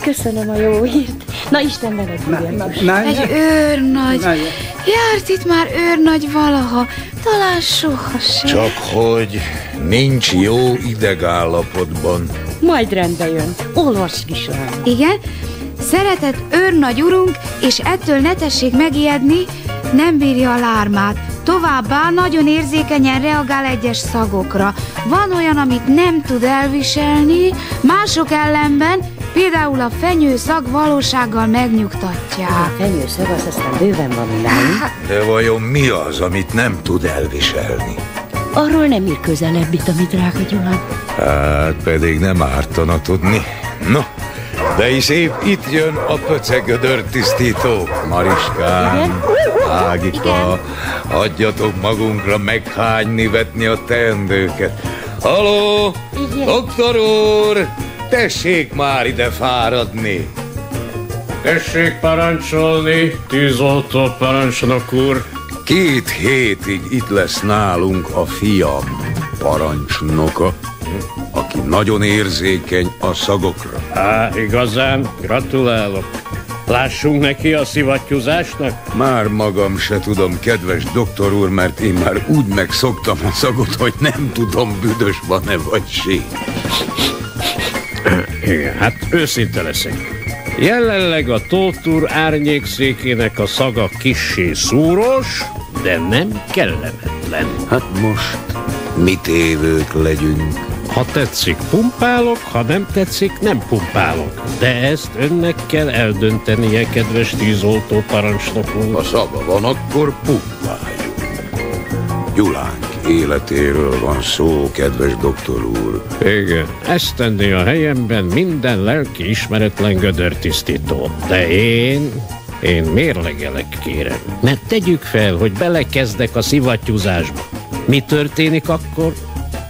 Köszönöm a jó hírt. Na, Isten veled, Gyula. Egy őrnagy. Járt itt már őrnagy valaha, talán sohasem. Csak hogy nincs jó idegállapotban. Majd rendbe jön. Olvasd, kislány. Igen? Szeretett őrnagy urunk, és ettől ne tessék megijedni, nem bírja a lármát. Továbbá nagyon érzékenyen reagál egyes szagokra. Van olyan, amit nem tud elviselni, mások ellenben, például a fenyőszag valósággal megnyugtatják. A fenyőszag az aztán bőven van nálunk. De vajon mi az, amit nem tud elviselni? Arról nem ír közelebbit, ami drága Gyula. Hát pedig nem ártana tudni. No, de is épp itt jön a pöcegödör tisztító. Mariskám, Ágika, adjatok magunkra meghányni, vetni a teendőket. Halló, doktor úr, tessék már ide fáradni. Tessék parancsolni, tűzoltó parancsnok úr. 2 hétig itt lesz nálunk a fiam, parancsnoka, aki nagyon érzékeny a szagokra. Igazán, gratulálok. Lássunk neki a szivattyúzásnak? Már magam se tudom, kedves doktor úr, mert én már úgy megszoktam a szagot, hogy nem tudom, büdös van-e vagy ség. Igen, hát őszinte leszek. Jelenleg a Tóth úr árnyékszékének a szaga kissé szúros, de nem kellemetlen. lehetetlen. Hát most mit évők legyünk. Ha tetszik, pumpálok, ha nem tetszik, nem pumpálok. De ezt önnek kell eldöntenie, kedves tűzoltó parancsnok úr. Ha szava van, akkor pumpáljuk. Gyulánk életéről van szó, kedves doktor úr. Igen, ezt tenné a helyemben minden lelki ismeretlen gödörtisztító. De én mérlegelek, kérem. Mert tegyük fel, hogy belekezdek a szivattyúzásba. Mi történik akkor?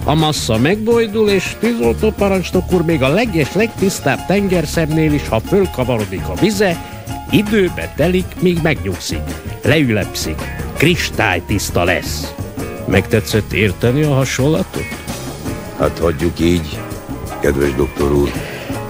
A massza megbojdul, és tűzoltó parancsnok úr még a legtisztább tengerszemnél is, ha fölkavarodik a vize, időbe telik, míg megnyugszik, leülepszik, kristálytiszta lesz. Megtetszett érteni a hasonlatot? Hát hagyjuk így, kedves doktor úr.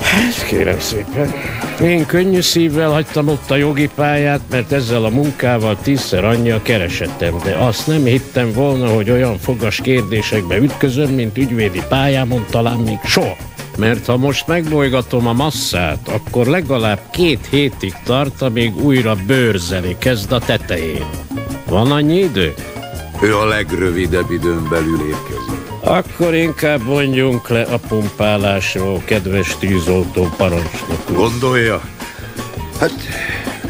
Hát kérem szépen. Én könnyű szívvel hagytam ott a jogi pályát, mert ezzel a munkával 10-szer annyi a keresetem, de azt nem hittem volna, hogy olyan fogas kérdésekbe ütközöm, mint ügyvédi pályámon talán még soha. Mert ha most megbolygatom a masszát, akkor legalább 2 hétig tart, amíg újra bőrzeni kezd a tetején. Van annyi idő? Ő a legrövidebb időn belül érkezik. Akkor inkább mondjunk le a pumpálásról, kedves tűzoltó parancsnok. Gondolja? Hát,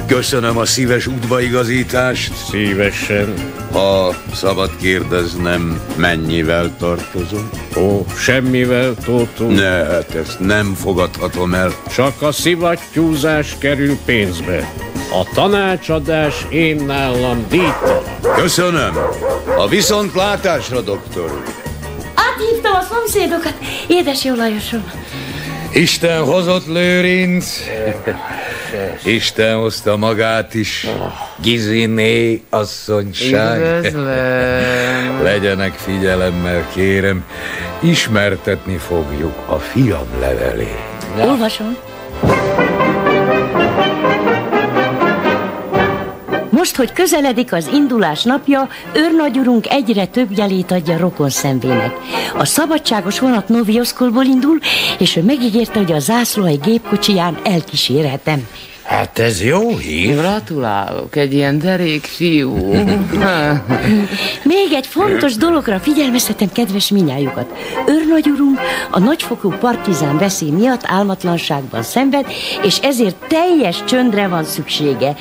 köszönöm a szíves útbaigazítást. Szívesen. Ha szabad kérdeznem, mennyivel tartozom? Ó, semmivel, Tóth úr. Ne, hát ezt nem fogadhatom el. Csak a szivattyúzás kerül pénzbe. A tanácsadás én nálam díjtalan. Köszönöm. A viszontlátásra, doktor úr. Áthívtam a szomszédokat, édes jó Lajosom. Isten hozott, Lőrinc. Isten hozta magát is. Giziné asszonyság. Üdvözlöm. Legyenek figyelemmel, kérem. Ismertetni fogjuk a fiam levelét. Olvasom. Most, hogy közeledik az indulás napja, őrnagyurunk egyre több jelét adja rokon szenvének. A szabadságos vonat Novioszkolból indul, és ő megígérte, hogy a zászló egy gépkocsiján elkísérhetem. Hát ez jó hír. Gratulálok, egy ilyen derék fiú. Még egy fontos dologra figyelmeztetem kedves minnyájukat. Őrnagyurunk a nagyfokú partizán veszély miatt álmatlanságban szenved, és ezért teljes csöndre van szüksége.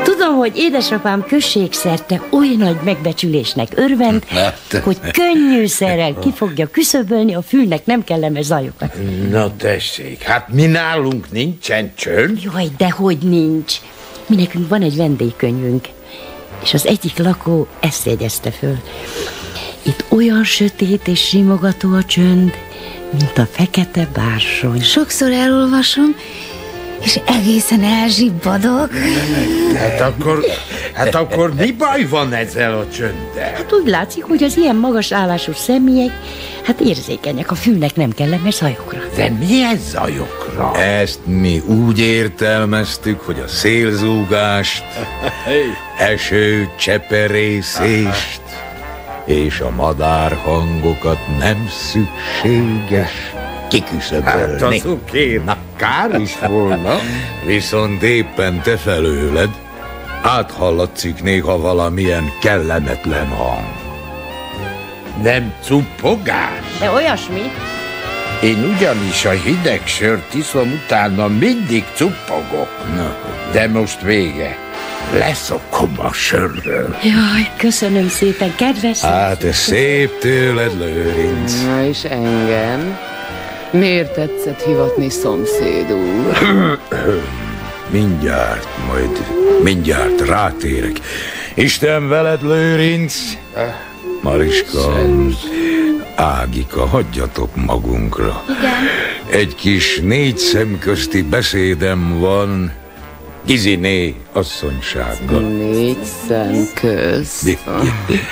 Tudom, hogy édesapám községszerte oly nagy megbecsülésnek örvend, hogy könnyűszerrel ki fogja küszöbölni a fülnek nem kellemes zajokat. Na tessék, hát mi nálunk nincsen csönd? Jaj, dehogy nincs. Mi nekünk van egy vendégkönyvünk, és az egyik lakó ezt jegyezte föl. Itt olyan sötét és simogató a csönd, mint a fekete bársony. Sokszor elolvasom, és egészen elzsibbadok. Hát akkor mi baj van ezzel a csönddel? Hát úgy látszik, hogy az ilyen magas állású személyek, hát érzékenyek a fülnek nem kellemes zajokra. De milyen zajokra? Ezt mi úgy értelmeztük, hogy a szélzúgást, eső cseperészést és a madárhangokat nem szükséges kiküszöbölni. Hát az oké, na kár is volna. Viszont éppen te felőled áthallatszik néha valamilyen kellemetlen hang. Nem cuppogás? De olyasmi. Én ugyanis a hideg sört iszom, utána mindig cuppogok. Na. De most vége. Leszokom a sörről. Jaj, köszönöm szépen, kedves. Hát ez szép tőled, Lőrinc. Na és engem? Miért tetszett hivatni szomszéd úr? Mindjárt rátérek. Isten veled, Lőrinc. Mariska, Ágika, hagyjatok magunkra. Igen. Egy kis 4 szem közti beszédem van Giziné asszonysággal. 4 szem közt.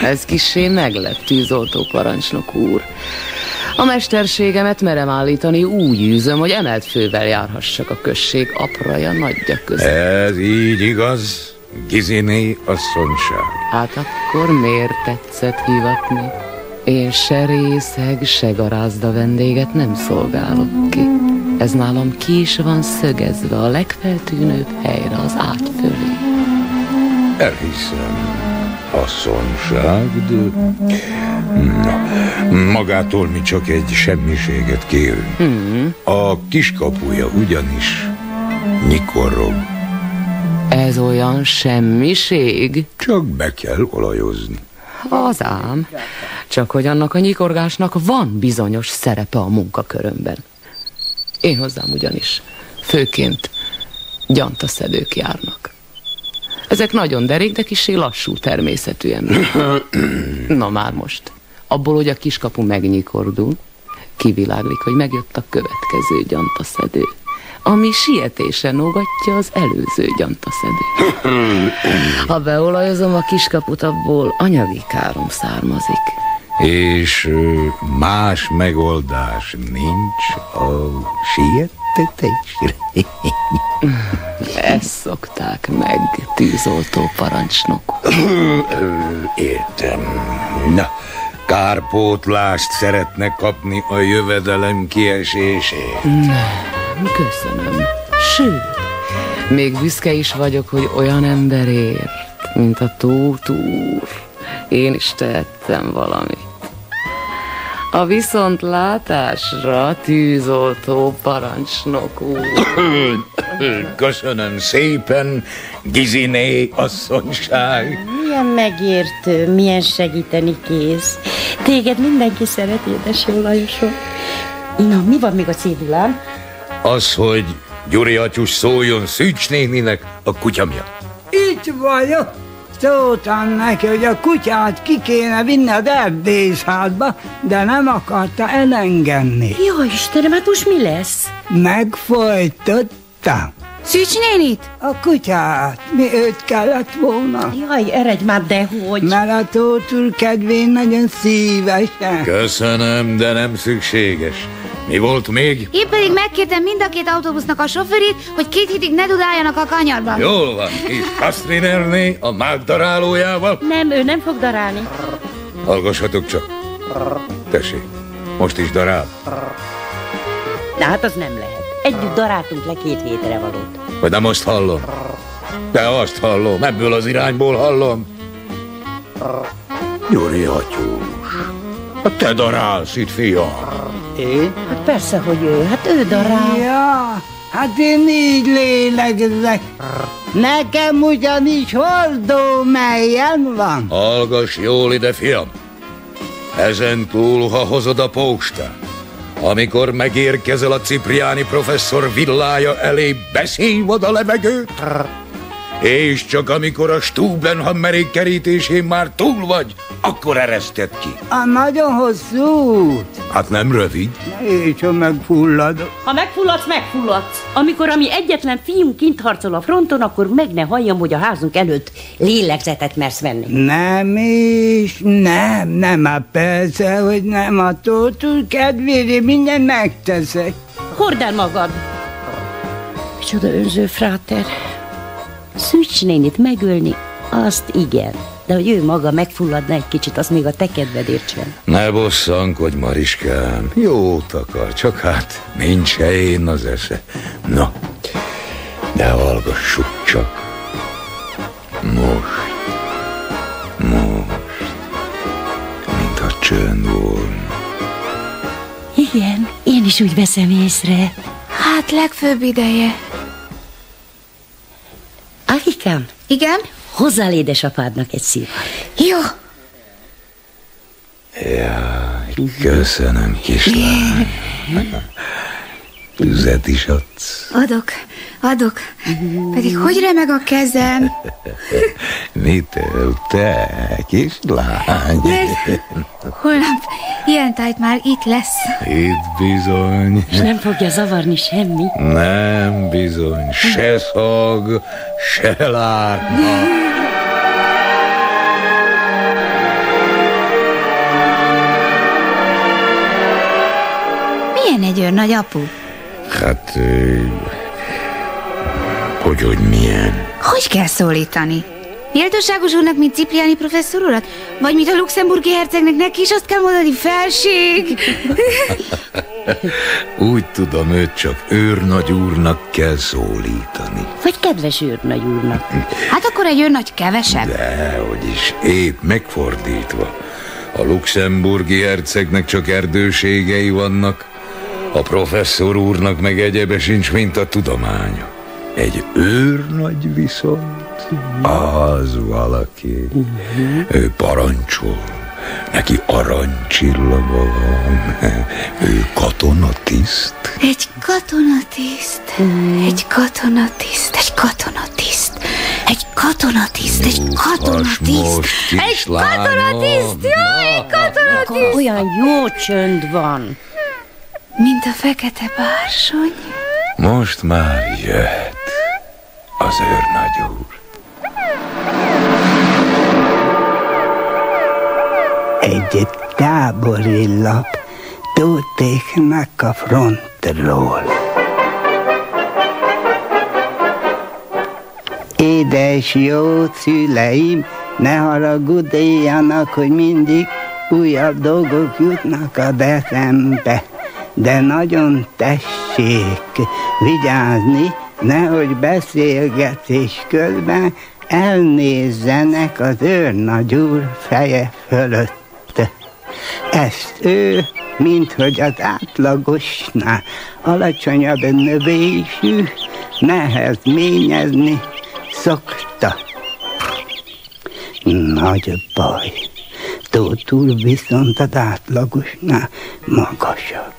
Ez kissé meglep, tűzoltó parancsnok úr. A mesterségemet merem állítani, úgy űzöm, hogy emelt fővel járhassak a község apraja nagyja között. Ez így igaz, Giziné asszonyság. Hát akkor miért tetszett hivatni? Én se részeg, se garázda vendéget nem szolgálok ki. Ez nálam ki is van szögezve a legfeltűnőbb helyre, az ágy fölé. Elhiszem. asszonyság, de... Na, magától mi csak egy semmiséget kérünk. A kiskapuja ugyanis nyikorog. Ez olyan semmiség? Csak be kell olajozni. Az ám. Csak hogy annak a nyikorgásnak van bizonyos szerepe a munkakörömben. Én hozzám ugyanis főként gyantaszedők járnak. Ezek nagyon derék, de kissé lassú természetű emberek. Na már most. Abból, hogy a kiskapu megnyikordul, kiviláglik, hogy megjött a következő gyantaszedő, ami sietésen ógatja az előző gyantaszedőt. Ha beolajozom a kiskaput, abból anyagi károm származik. És más megoldás nincs a siettetésre? Ezt szokták meg, tűzoltó parancsnok. Értem. Na, kárpótlást szeretne kapni a jövedelem kiesését. Nem, köszönöm. Sőt, még büszke is vagyok, hogy olyan emberért, mint a Tóth úr, én is tehettem valamit. A viszontlátásra, tűzoltó parancsnok úr. Köszönöm szépen, Giziné asszonyság. Milyen megértő, milyen segíteni kész. Téged mindenki szeret, édes jó Lajosom. Na, mi van még a cédulán? Az, hogy Gyuri atyus szóljon Szűcs néninek a kutya miatt. Itt vagyok. Szóltam neki, hogy a kutyát ki kéne vinni az erdészházba, de nem akarta elengedni. Jaj, Istenem, hát most mi lesz? Megfojtottam. Szűcs nénit? A kutyát. Mi őt kellett volna? Jaj, eredj már, dehogy. Mert a Tóth úr kedvén nagyon szívesen. Köszönöm, de nem szükséges. Mi volt még? Én pedig megkértem mind a két autóbusznak a sofőrét, hogy 2 hétig ne dudáljanak a kanyarban. Jól van, és Kastrinerné a mák darálójával? Nem, ő nem fog darálni. Hallgassatok csak. Tessék, most is darál. De hát az nem lehet. Együtt daráltunk le 2 hétre valót. Vagy nem azt hallom? De azt hallom, ebből az irányból hallom. Gyuri atyús, te darálsz itt, fiam. Én? Hát persze, hogy ő. Hát ő darál. Ja, hát én így lélegzek. Nekem ugyanis hordó melyen van. Hallgass jól ide, fiam. Ezen túl, ha hozod a postát, amikor megérkezel a Cipriani professzor villája elé, beszélj oda levegőt. És csak amikor a Stubenhammerék kerítésén már túl vagy, akkor ereszted ki. A nagyon hosszú út. Hát nem rövid. És ha megfulladok. Ha megfulladsz, megfulladsz. Amikor a mi egyetlen fiunk kint harcol a fronton, akkor meg ne halljam, hogy a házunk előtt lélegzetet mersz venni. Nem is, nem, hát persze, hogy nem, a Tóth úr kedvére mindent megteszek. Hordd el magad. Micsoda önző fráter. Szűcs nénit megölni, azt igen. De hogy ő maga megfulladna egy kicsit, az még a te kedvedért sem. Ne bosszankodj, Mariskám. Jót akar, csak hát nincs helyén az esze. Na, de hallgassuk csak. Most, mint a csönd volna. Igen, én is úgy veszem észre. Hát legfőbb ideje. Agikám? Igen? Hozzál édesapádnak egy szívat. Jó. Jaj, köszönöm, kislány. Tüzet is adsz. Adok. Pedig hogy remeg a kezem? Mitől te, kislány? Mert holnap ilyen tájt már itt lesz. Itt bizony. És nem fogja zavarni semmi? Nem bizony, se szag, se lárma. Milyen egy őrnagy, apu? Hát, hogy milyen? Hogy kell szólítani? Méltóságos úrnak, mint Cipriani professzor urat? Vagy mint a luxemburgi hercegnek, neki is azt kell mondani, felség? Úgy tudom, őt csak őrnagy úrnak kell szólítani. Vagy kedves őrnagy úrnak. Hát akkor egy őrnagy kevesebb. Dehogy is, épp megfordítva. A luxemburgi hercegnek csak erdőségei vannak, a professzor úrnak meg egyebe sincs, mint a tudománya. Egy őrnagy viszont, az valaki. Ő parancsol, neki aranycsillaga van, ő katonatiszt. Egy katonatiszt, egy katonatiszt, egy katonatiszt, egy katonatiszt, egy katonatiszt, egy katonatiszt, jó, egy katonatiszt. Olyan jó csönd van. Mint a fekete bársony. Most már jöhet az őrnagy úr. Egy tábori lap Tótéknak a frontról. Édes jó szüleim, ne haragudjanak, hogy mindig újabb dolgok jutnak a eszembe, de nagyon tessék vigyázni, nehogy beszélgetés közben elnézzenek az őrnagy úr feje fölött. Ezt ő, minthogy az átlagosnál alacsonyabb növésű, nehezményezni szokta. Nagy baj. Tóth úr viszont az átlagosnál magasabb.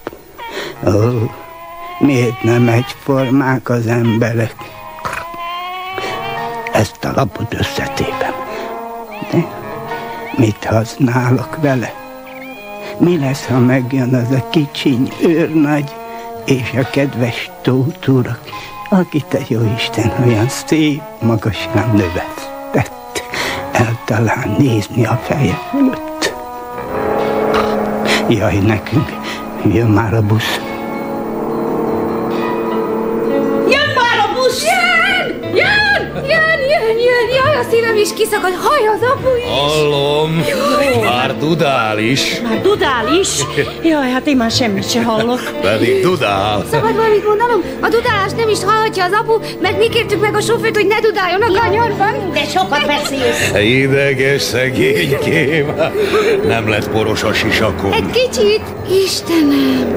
Ó, miért nem egyformák az emberek? Ezt a lapot összetépem. De mit használok vele? Mi lesz, ha megjön az a kicsiny őrnagy és a kedves Tóth úr, akit a jóisten olyan szép magasan növesztett, eltalán nézni a feje fölött. Jaj, nekünk jön már a busz. Jön már a busz! Jön! Jaj, a szívem is kiszakad, haj az apu is! Hallom, már dudál is. Már dudál is? Jaj, hát én már semmit se hallok. Pedig dudál. Szabad valamit mondanom? A dudálást nem is hallhatja az apu, mert mi kértük meg a sofőrt, hogy ne dudáljon a kanyarban. De sokat beszélsz. Ideges szegénykém. Nem lett poros a sisakon. Egy kicsit. Istenem,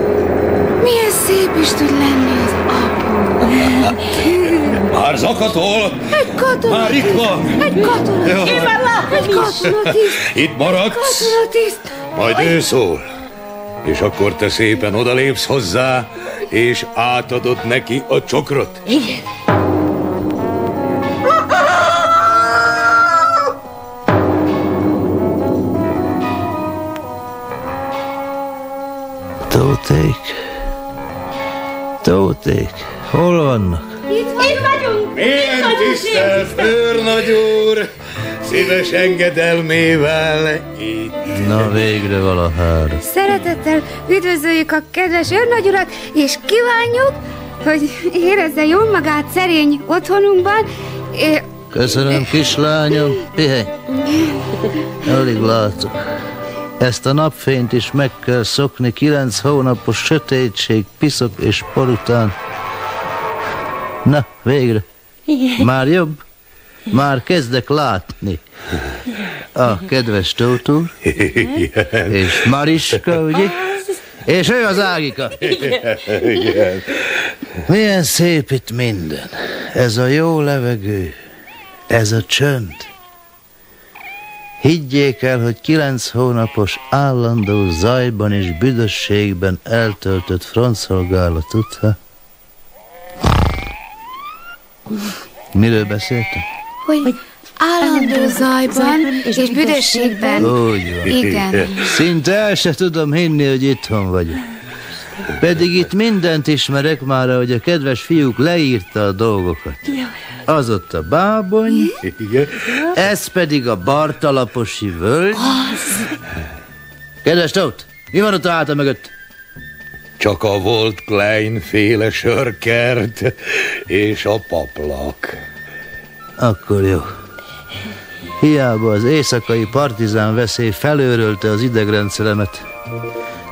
milyen szép is tud lenni az apu. Már zakatol. Egy katona. Már itt van. Egy katona. Egy katonatiszt. Itt maradsz. Katonatiszt. Majd ő szól. És akkor te szépen odalépsz hozzá, és átadod neki a csokrot. Igen. Tóték, hol vannak? Itt vagyunk. Milyen tisztelt őrnagy úr, szíves engedelmével itt. Na végre valahára. Szeretettel üdvözöljük a kedves őrnagy urat, és kívánjuk, hogy érezze jól magát szerény otthonunkban. Köszönöm, kislányom, pihenj. Alig látok. Ezt a napfényt is meg kell szokni, 9 hónapos sötétség, piszok és por után. Na, végre. Már jobb? Már kezdek látni. A kedves Tóth úr. És Mariska, ugye? És ő az Ágika. Igen. Milyen szép itt minden. Ez a jó levegő. Ez a csönd. Higgyék el, hogy 9 hónapos állandó zajban és büdösségben eltöltött frontszolgálat után. Miről beszéltem? Hogy állandó zajban és büdösségben. Úgy van. Igen. Szinte el se tudom hinni, hogy itthon vagyok. Pedig itt mindent ismerek már, ahogy a kedves fiúk leírta a dolgokat. Az ott a Bábony, ez pedig a Bartalaposi völgy. Kedves Tóth, mi van ott a háta mögött? Csak a Volt Klein féle sörkert és a paplak. Akkor jó. Hiába az éjszakai partizán veszély felőrölte az idegrendszeremet,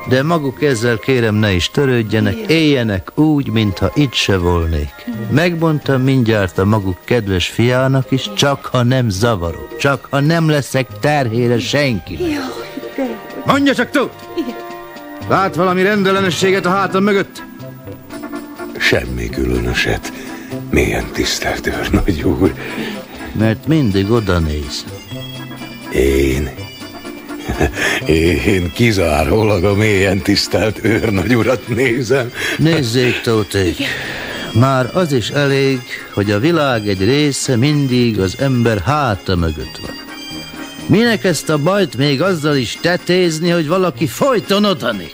de maguk ezzel kérem ne is törődjenek, éljenek úgy, mintha itt se volnék. Megmondtam mindjárt a maguk kedves fiának is, csak ha nem zavarok, csak ha nem leszek terhére senki. Mondja csak, Tóth! Lát valami rendellenességet a hátam mögött? Semmi különöset, mélyen tisztelt őrnagy úr. Mert mindig oda néz. Én kizárólag a mélyen tisztelt őrnagy urat nézem. Nézzék, Tóthék, már az is elég, hogy a világ egy része mindig az ember háta mögött van. Minek ezt a bajt még azzal is tetézni, hogy valaki folyton oda néz?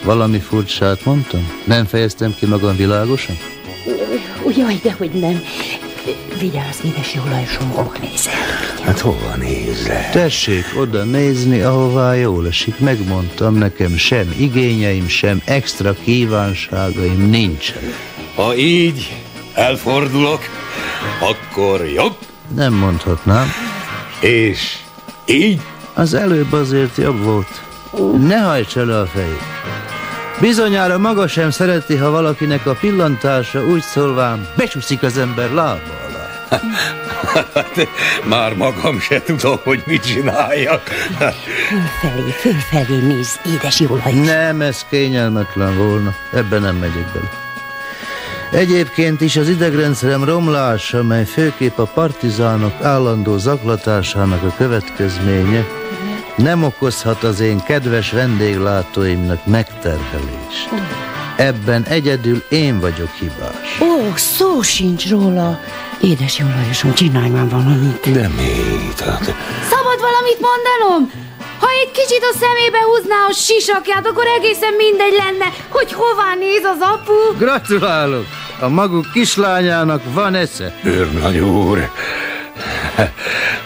Valami furcsát mondtam? Nem fejeztem ki magam világosan? Jaj, dehogy nem. Vigyázz, édes jó Lajosom, hova nézel? Hát hova nézel? Tessék oda nézni, ahová jól esik. Megmondtam, nekem sem igényeim, sem extra kívánságaim nincsen. Ha így elfordulok, akkor jobb? Nem mondhatnám. És így? Az előbb azért jobb volt. Ne hajts el a fejét. Bizonyára maga sem szereti, ha valakinek a pillantása úgy szólván becsúszik az ember lába alá. Hát, már magam se tudom, hogy mit csináljak. Fölfelé nézz, édes jó Lajos. Nem, ez kényelmetlen volna. Ebben nem megyek bele. Egyébként is az idegrendszerem romlása, mely főképp a partizánok állandó zaklatásának a következménye, nem okozhat az én kedves vendéglátóimnak megterhelést. Ebben egyedül én vagyok hibás. Ó, szó sincs róla. Édes jó Lajosom, csinálj már valamit. De mit? Szabad valamit mondanom? Ha egy kicsit a szemébe húzná a sisakját, akkor egészen mindegy lenne, hogy hová néz az apu. Gratulálok! A maguk kislányának van esze. Őrnagy úr,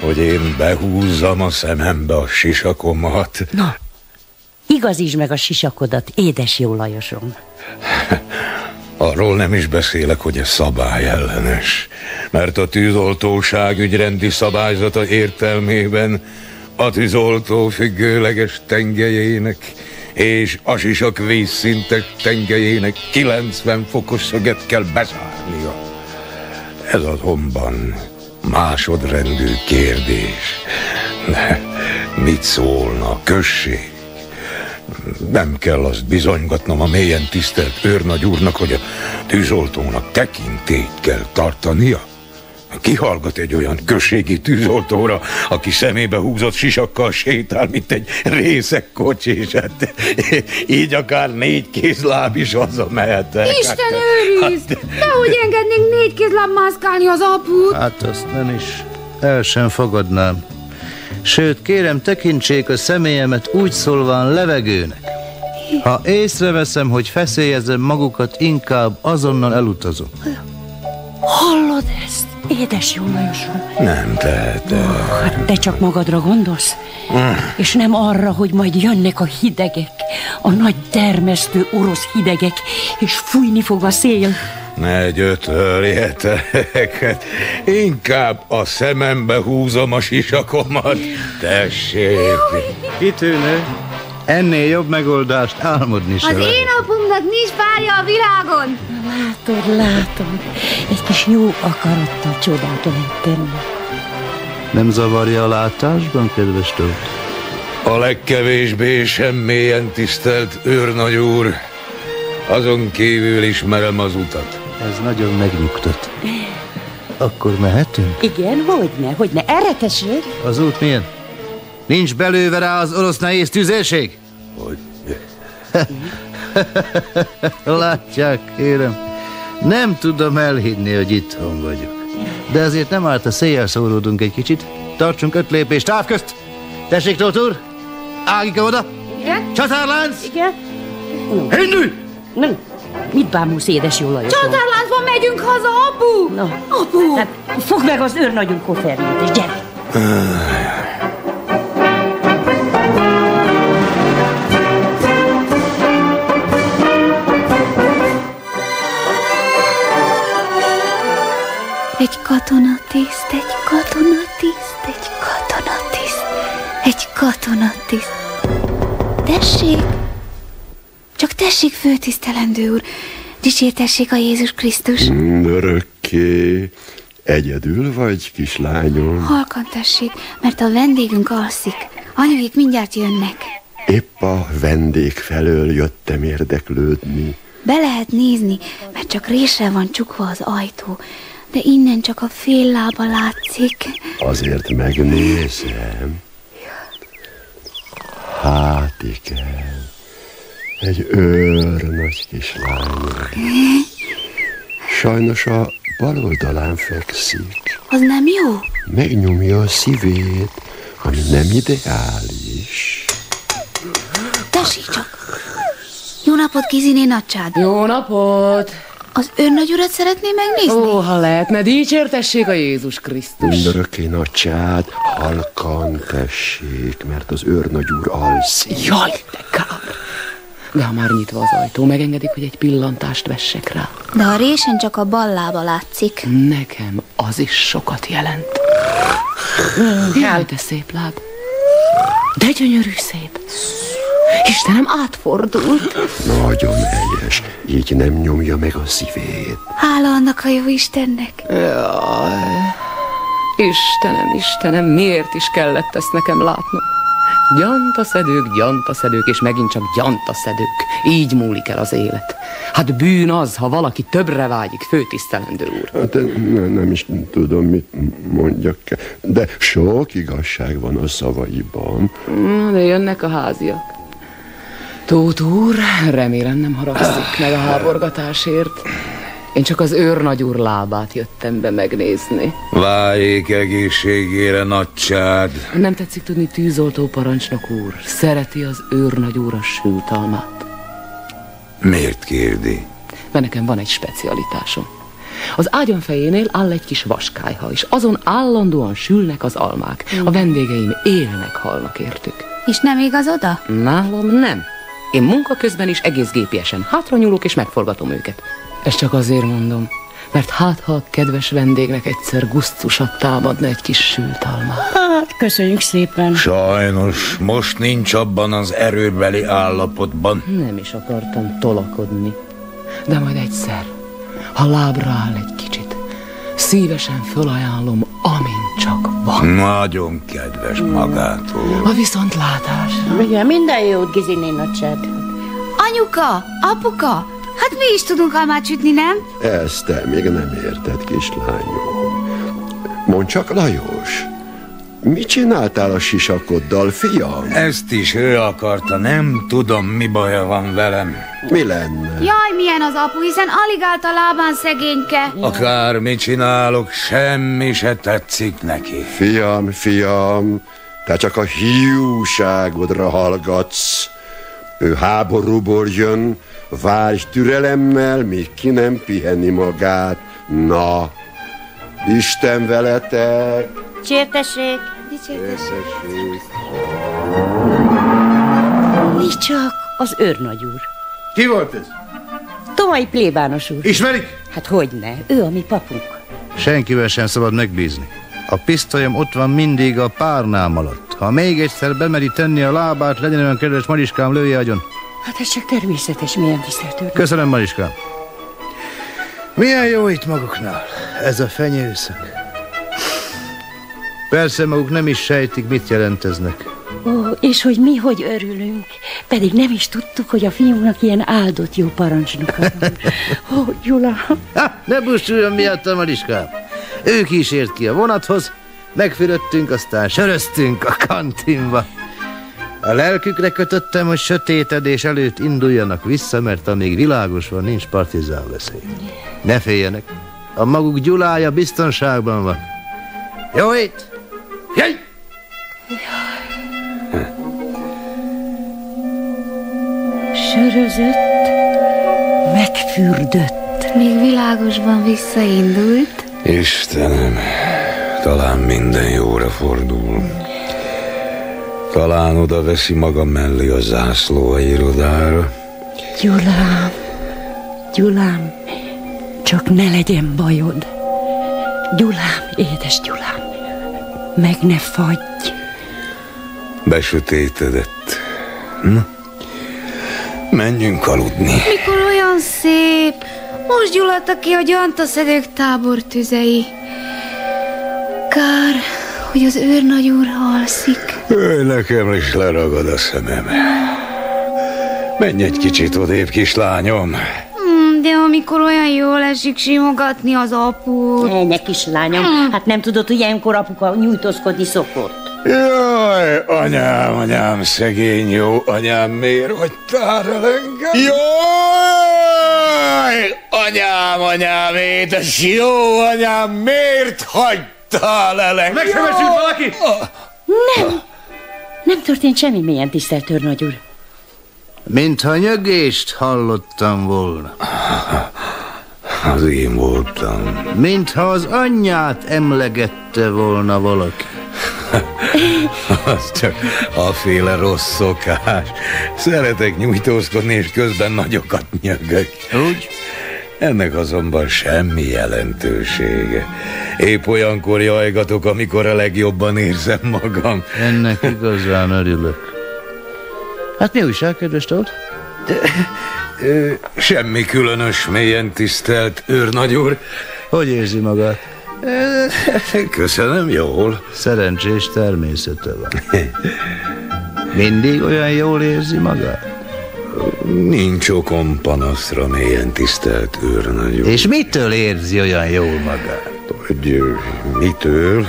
hogy én behúzzam a szemembe a sisakomat. Na, igazítsd meg a sisakodat, édes jó Lajosom. Arról nem is beszélek, hogy ez szabályellenes, mert a tűzoltóság ügyrendi szabályzata értelmében a tűzoltó függőleges tengelyének és a sisak vízszintes tengelyének 90 fokos szöget kell bezárnia. Ez azonban másodrendű kérdés. Mit szólna a község? Nem kell azt bizonygatnom a mélyen tisztelt őrnagy úrnak, hogy a tűzoltónak tekintélyt kell tartania. Ki hallgat egy olyan községi tűzoltóra, aki szemébe húzott sisakkal sétál, mint egy részeg kocsis? Hát, így akár 4 kézláb is hazamehetek. Isten őrizd! Dehogy engednénk 4 kézláb mászkálni az aput? Hát azt nem is. El sem fogadnám. Sőt, kérem, tekintsék a személyemet úgy szólván levegőnek. Ha észreveszem, hogy feszélyezem magukat, inkább azonnal elutazom. Hallod ezt, édes jó Lajosom? Nem tehetem. Hát te csak magadra gondolsz? És nem arra, hogy majd jönnek a hidegek, a nagy termesztő orosz hidegek, és fújni fog a szél. Ne gyötörjetek, inkább a szemembe húzom a sisakomat, tessék. Kitűnő. Ennél jobb megoldást álmodni sem. Az én apumnak nincs párja a világon. Látom. Egy kis jó akarattal csodát lehet tenni. Nem zavarja a látásban, kedves Tóth? A legkevésbé sem mélyen tisztelt őrnagy úr. Azon kívül ismerem az utat. Ez nagyon megnyugtat. Akkor mehetünk? Igen, hogyne, erre tessék. Az út milyen? Nincs belőve rá az orosz nehéz tüzérség? Hogy? Látják, kérem. Nem tudom elhinni, hogy itthon vagyok. De azért nem árt, a széjjel szóródunk egy kicsit. Tartsunk 5 lépést távközt. Tessék, Tóth úr! Ágika oda! Igen? Csatárlánc! Igen? Indulj! Nem. Mit bámulsz, édes jó Lajosom? Csatárláncban megyünk haza, apu! Na, apu! Hát fogd meg az őrnagyunk koferjét, és gyere! Egy katonatiszt, egy katonatiszt, egy katonatiszt, egy katonatiszt. Tessék! Csak tessék, főtisztelendő úr, dicsértessék a Jézus Krisztus. Örökké. Egyedül vagy, kislányom? Halkan tessék, mert a vendégünk alszik. Anyuik mindjárt jönnek. Épp a vendég felől jöttem érdeklődni. Be lehet nézni, mert csak résre van csukva az ajtó, de innen csak a fél lába látszik. Azért megnézem. Hát igen, egy őrnagy kislány. Sajnos a bal oldalán fekszik. Az nem jó? Megnyomja a szívét, ami nem ideális. Tessék csak! Jó napot, Kiziné nagycsád! Jó napot! Az őrnagy urat szeretné megnézni? Ó, ha lehetne, dicsértessék a Jézus Krisztus. Örökké nagycsád, halkan tessék, mert az őrnagy úr alszik. Jaj, de kár! De ha már nyitva az ajtó, megengedik, hogy egy pillantást vessek rá. De a résen csak a bal lába látszik. Nekem az is sokat jelent. Jaj, de szép láb. De gyönyörű szép. Istenem, átfordult. Nagyon helyes, így nem nyomja meg a szívét. Hála annak a jó Istennek. Jaj. Istenem, miért is kellett ezt nekem látnom? Gyantaszedők, és megint csak gyantaszedők. Így múlik el az élet. Hát bűn az, ha valaki többre vágyik, főtisztelendő úr. Hát nem is tudom, mit mondjak, de sok igazság van a szavaiban. De jönnek a háziak. Tóth úr, remélem nem haragszik meg a háborgatásért. Én csak az őrnagy úr lábát jöttem be megnézni. Váljék egészségére, nagycsád. Nem tetszik tudni, tűzoltó parancsnok úr, szereti az őrnagy úr a sült almát. Miért kérdi? Mert nekem van egy specialitásom. Az ágyam fejénél áll egy kis vaskályha, és azon állandóan sülnek az almák. A vendégeim élnek, halnak értük. És nem igaz oda? Nálam nem. Én munka közben is egész gépiesen hátranyúlok és megforgatom őket. Ezt csak azért mondom, mert hát ha a kedves vendégnek egyszer gusztusat támadna egy kis sült almát. Hát, köszönjük szépen. Sajnos, most nincs abban az erőbeli állapotban. Nem is akartam tolakodni, de majd egyszer, ha lábra áll egy kicsit, szívesen fölajánlom, amint csak van. Nagyon kedves magától. A viszontlátás. Igen, minden jót, Giziné nagycsád. Anyuka, apuka, hát mi is tudunk almát sütni, nem? Ezt te még nem érted, kislányom. Mondd csak, Lajos, mit csináltál a sisakoddal, fiam? Ezt is ő akarta, nem tudom, mi baja van velem. Mi lenne? Jaj, milyen az apu, hiszen alig állt a lábán szegényke. Akármit csinálok, semmi se tetszik neki. Fiam, te csak a hiúságodra hallgatsz. Ő háborúból jön, várj türelemmel, míg ki nem piheni magát. Na, Isten veletek! Dicsértessék! Dicsértessék! Mi csak az őrnagy úr. Ki volt ez? Tomai plébános úr. Ismerik? Hát hogyne, ő a mi papunk. Senkivel sem szabad megbízni. A pisztolyom ott van mindig a párnám alatt. Ha még egyszer bemeri tenni a lábát, legyen olyan kedves, Mariskám, lője agyon. Hát ez csak természetes, milyen tisztelt. Köszönöm, Mariskám. Milyen jó itt maguknál, ez a fenyőszag. Persze maguk nem is sejtik, mit jelenteznek. Ó, és hogy mi hogy örülünk. Pedig nem is tudtuk, hogy a fiúnknak ilyen áldott jó parancsnoka van. Ó, Gyula. Ne bussuljon miatt a Mariskám. Ő kísért ki a vonathoz, megfürödtünk, aztán söröztünk a kantinba. A lelkükre kötöttem, hogy sötétedés előtt induljanak vissza, mert amíg világos van, nincs partizán veszély. Ne féljenek, a maguk Gyulája biztonságban van. Jó ét! Jöjj! Sörözött, megfürdött. Még világosban visszaindult. Istenem, talán minden jóra fordul. Talán oda veszi maga mellé a zászló a irodára. Gyulám, csak ne legyen bajod. Gyulám, édes Gyulám, meg ne fagyj. Besötétedett. Na, menjünk aludni. Mikor olyan szép. Most gyulladtak ki a gyantaszedők tábortüzei. Kár, hogy az őrnagy úr alszik. Nekem is leragad a szemem. Menj egy kicsit odébb, kislányom. De amikor olyan jól esik simogatni az aput. Ne, kislányom, hát nem tudod, hogy ilyenkor apuka nyújtózkodni szokott. Jaj, anyám, szegény jó anyám, miért hagytál el engem? Jaj, anyám, édes jó anyám, miért hagytál el engem? Megsebesült valaki? Nem történt semmi, mélyen tisztelt őrnagy úr. Mintha nyögést hallottam volna. Az én voltam. Mintha az anyját emlegette volna valaki. Az csak aféle rossz szokás. Szeretek nyújtózkodni, és közben nagyokat nyögök. Úgy? Ennek azonban semmi jelentősége. Épp olyankor jajgatok, amikor a legjobban érzem magam. Ennek igazán örülök. Hát mi újság, kedves Tóth? Semmi különös, mélyen tisztelt őrnagy úr. Hogy érzi magát? Köszönöm, jól. Szerencsés természete van. Mindig olyan jól érzi magát? Nincs okom panaszra, mélyen tisztelt őrnagy úr. És mitől érzi olyan jól magát? Hogy mitől?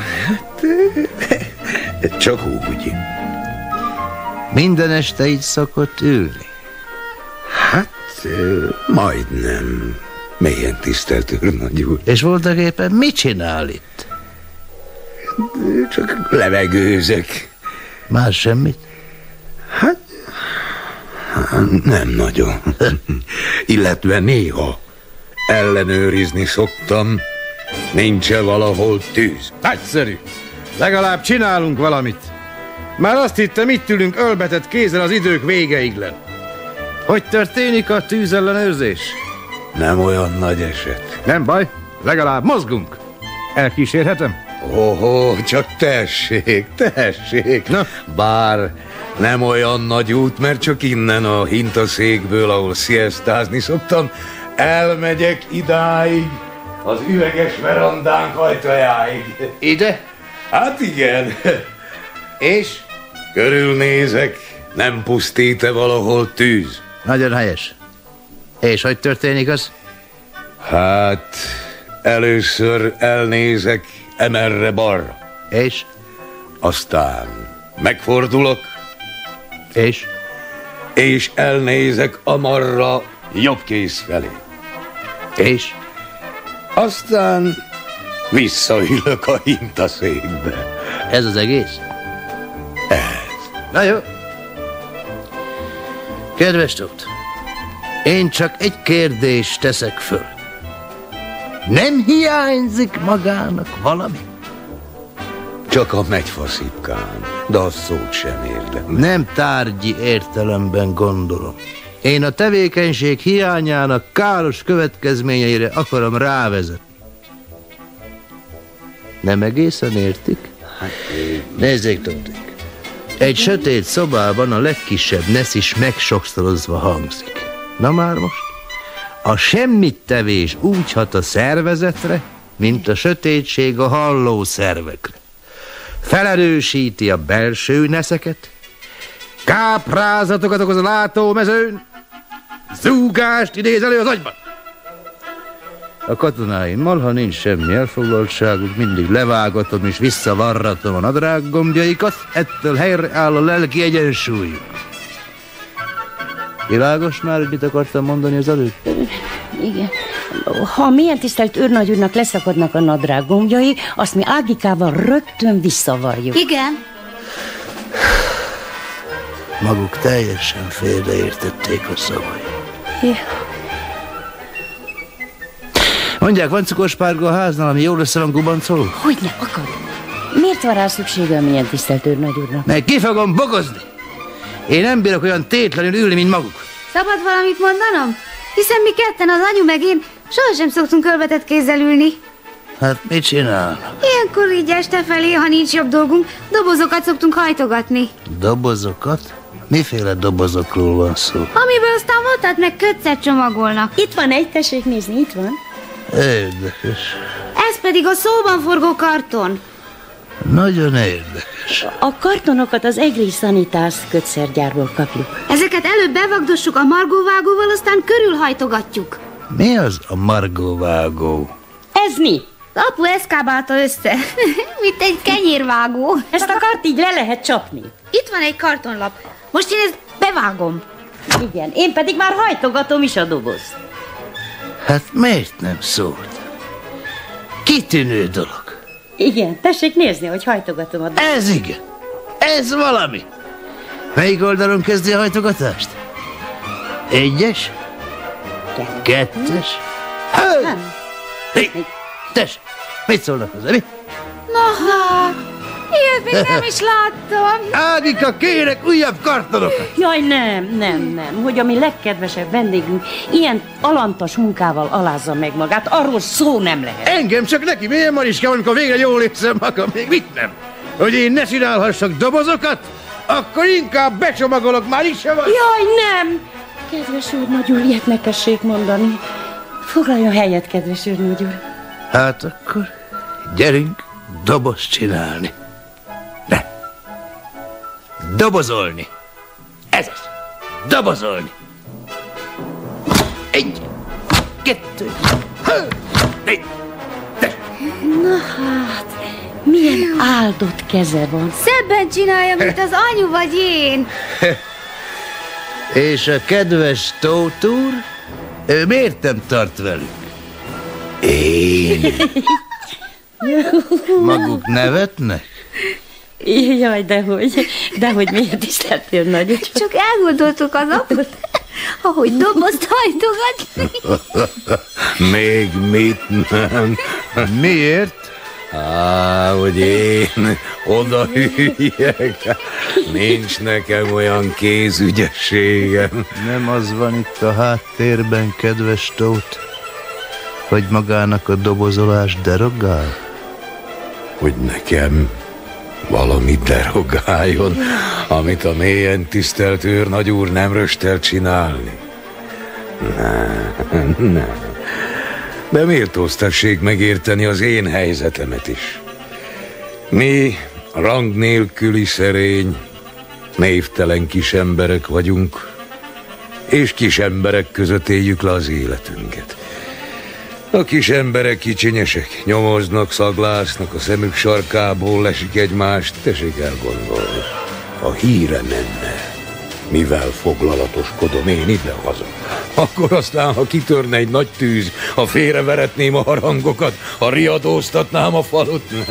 Csak úgy. Minden este így szokott ülni? Hát, majdnem. Mélyen tisztelt őrnagy úr. És voltak éppen mit csinál itt? Csak levegőzök. Más semmit? Hát, nem nagyon. Illetve néha ellenőrizni szoktam, nincs-e valahol tűz. Nagyszerű. Legalább csinálunk valamit. Már azt hittem, itt ülünk ölbetett kézzel az idők végeiglen. Hogy történik a tűzellenőrzés? Nem olyan nagy eset. Nem baj, legalább mozgunk. Elkísérhetem? Csak tessék. Na? Bár nem olyan nagy út, mert csak innen a hintaszékből, ahol sziasztázni szoktam, elmegyek idáig, az üveges verandánk ajtajáig. Ide? Hát igen. És? Körülnézek, nem pusztít-e valahol tűz? Nagyon helyes. És hogy történik az? Hát, először elnézek emerre balra. És? Aztán megfordulok. És? És elnézek amarra jobb kéz felé. És? Aztán visszaülök a hintaszékbe. Ez az egész? Ez. Na jó. Kedves Tóth, én csak egy kérdést teszek föl. Nem hiányzik magának valami? Csak a megyfaszipkám, de az szót sem érdem. Nem tárgyi értelemben gondolom. Én a tevékenység hiányának káros következményeire akarom rávezetni. Nem egészen értik? Nézzék, Tóthik. Egy sötét szobában a legkisebb nesz is megsokszorozva hangzik. Na már most? A semmittevés úgy hat a szervezetre, mint a sötétség a hallószervekre. Felerősíti a belső neszeket, káprázatokat okoz a látómezőn, zúgást idéz elő az agyban. A katonáimmal, ha nincs semmi elfoglaltságuk, mindig levágatom és visszavarratom a nadrággombjaikat, ettől helyreáll a lelki egyensúlyuk. Világos már, hogy mit akartam mondani az előtt? Igen. Ha milyen tisztelt őrnagy úrnak leszakadnak a nadrággombjai, azt mi Ágikával rögtön visszavarjuk. Igen. Maguk teljesen félreértették a szavait. Ja. Mondják, van cukorspárga a háznál, ami jól össze van gubancolva? Hogyne, akad. Miért van rá szüksége a milyen tisztelt őrnagy úrnak? Meg ki fogom bogozni! Én nem bírok olyan tétlenül ülni, mint maguk. Szabad valamit mondanom? Hiszen mi ketten, az anyu meg én, sohasem szoktunk ölbetett kézzel ülni. Hát mit csinál? Ilyenkor így este felé, ha nincs jobb dolgunk, dobozokat szoktunk hajtogatni. Dobozokat? Miféle dobozokról van szó? Amiből aztán vatat meg köccet csomagolnak. Itt van egy, tessék nézni, itt van. Érdekes. Ez pedig a szóban forgó karton. Nagyon érdekes. A kartonokat az Egri Sanitárs kötszergyárból kapjuk. Ezeket előbb bevagdossuk a margóvágóval, aztán körülhajtogatjuk. Mi az a margóvágó? Ez mi? Apu eszkábálta össze, mint egy kenyérvágó. Ezt a kart így le lehet csapni. Itt van egy kartonlap. Most én ezt bevágom. Igen, én pedig már hajtogatom is a dobozt. Hát miért nem szólt? Kitűnő dolog. Igen, tessék nézni, hogy hajtogatom a dobozt. Ez igen. Ez valami. Melyik oldalon kezdi a hajtogatást? Egyes? Kettes? Tessék, mit szólnak hozzá, mi? Na hát, ilyet még nem is láttam. Ágika, kérek újabb kartonokat. Jaj, nem, hogy a mi legkedvesebb vendégünk ilyen alantas munkával alázza meg magát, arról szó nem lehet. Engem csak neki, milyen Mariska, amikor végre jól érzem magam, még mit nem? Hogy én ne csinálhassak dobozokat? Akkor inkább becsomagolok, már is sem van. Jaj, nem! Kedves úrnagy úr, ilyet ne tessék mondani. Foglaljon helyet, kedves úrnagy úr. Hát akkor gyerünk dobozt csinálni. Ne! Dobozolni! Ez az! Dobozolni! Egy, kettő, négy, Na hát, milyen áldott keze van. Szebben csinálja, mint az anyu vagy én. És a kedves Tóth úr, ő miért nem tart velük? Én. Maguk nevetnek? Jaj, dehogy miért tisztelt őrnagy? Csak elgondoltuk az aput, ahogy dobozt hajtogatni. Még mit nem? Miért? Hogy én oda hülyek. Nincs nekem olyan kézügyességem. Nem az van itt a háttérben, kedves Tóth, hogy magának a dobozolás derogál? Hogy nekem valami derogáljon, amit a mélyen tisztelt őrnagy úr nem röstel csinálni. Nem. De méltóztassék megérteni az én helyzetemet is. Mi rang nélküli szerény, névtelen kis emberek vagyunk, és kis emberek között éljük le az életünket. A kis emberek kicsinyesek, nyomoznak, szaglásznak, a szemük sarkából lesik egymást, tessék elgondolni. A híre menne, mivel foglalatoskodom én ide-haza. Akkor aztán, ha kitörne egy nagy tűz, ha félreveretném a harangokat, ha riadóztatnám a falut,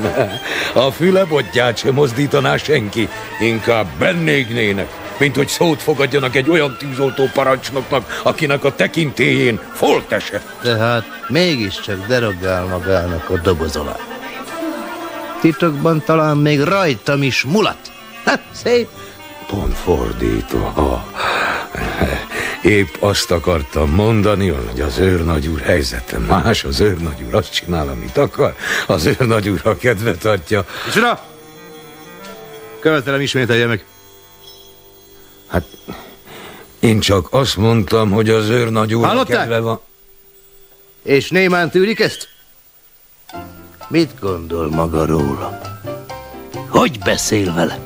ne. A fülebottyát sem mozdítaná senki, inkább bennégnének, mint hogy szót fogadjanak egy olyan tűzoltó parancsnoknak, akinek a tekintélyén folt esett. Tehát mégiscsak derogál magának a dobozolás. Titokban talán még rajtam is mulat. Hát, szép. Pont fordítva. Épp azt akartam mondani, hogy az őrnagy úr helyzete más, az őrnagy úr azt csinál, amit akar, az őrnagy úr a kedvet adja. Micsoda? Követelem, ismételje meg. Hát, én csak azt mondtam, hogy az őrnagy úr a kedve van. És némán tűrik ezt? Mit gondol maga róla? Hogy beszél vele?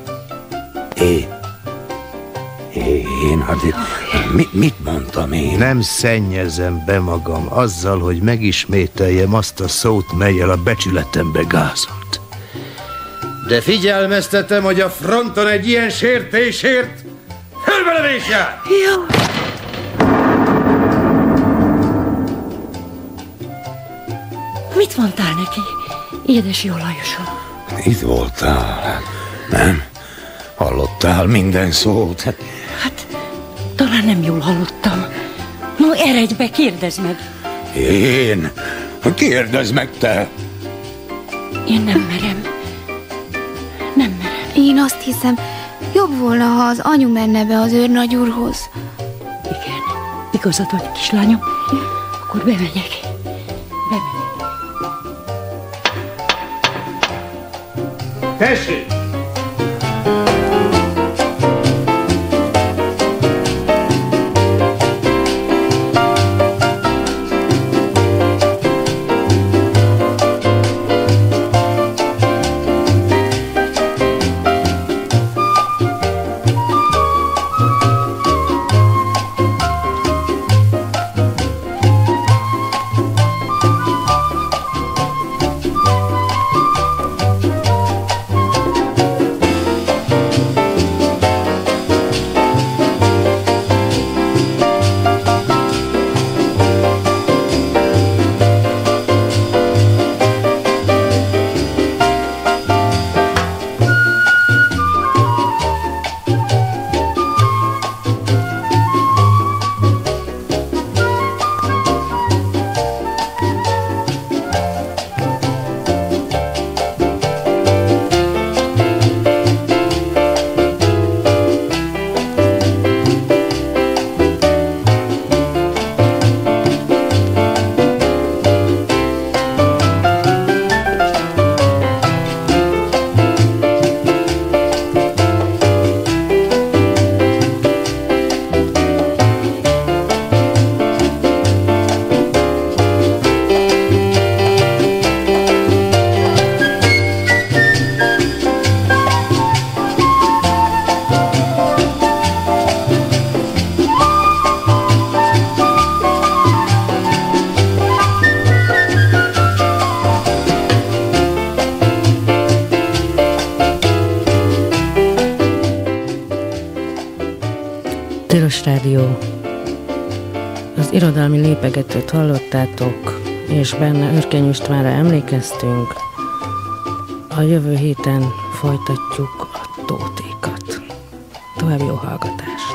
Mit mondtam én? Nem szennyezem be magam azzal, hogy megismételjem azt a szót, mellyel a becsületembe gázolt. De figyelmeztetem, hogy a fronton egy ilyen sértésért fölbelevés jár! Jó. Mit mondtál neki, édes jó Lajosom? Itt voltál, nem? Hallottál minden szót? Hát, talán nem jól hallottam. No, eredj be, kérdezd meg. Én? Kérdezd meg te! Én nem merem. Nem merem. Én azt hiszem, jobb volna, ha az anyu menne be az őrnagy úrhoz. Igen, igazad vagy, kislányom. Akkor bemegyek. Tessék! Tilos Rádió. Az irodalmi lépegetőt hallottátok, és benne Örkény Istvánra emlékeztünk. A jövő héten folytatjuk a Tótékat. További jó hallgatást!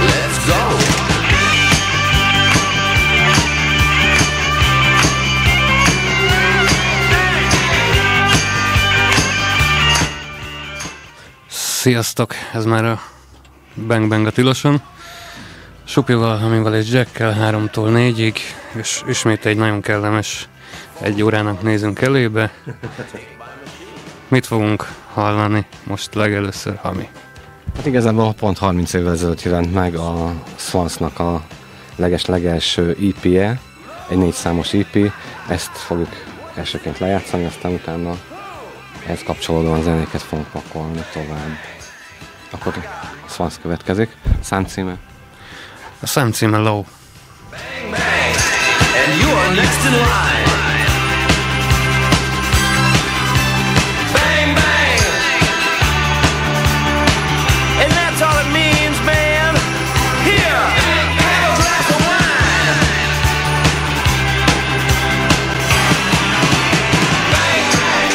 Let's go. Sziasztok! Ez már a Bang Bang a tiloson. Supival, Hamival és Jackkel 3-tól 4-ig, és ismét egy nagyon kellemes 1 órának nézünk elébe. Mit fogunk hallani most legelőször, Hami? Hát igazából pont 30 évvel ezelőtt jelent meg a Swansnak a leges-legelső EP-je, egy 4 számos EP, ezt fogjuk elsőként lejátszani, aztán utána ehhez kapcsolódóan zenéket fogunk pakolni tovább. Akkor a Swans következik. Számcíme? A számcíme Low. Bang, bang, and you are next in line. Bang, bang, and that's all it means, man. Here, have a glass of wine. Bang, bang.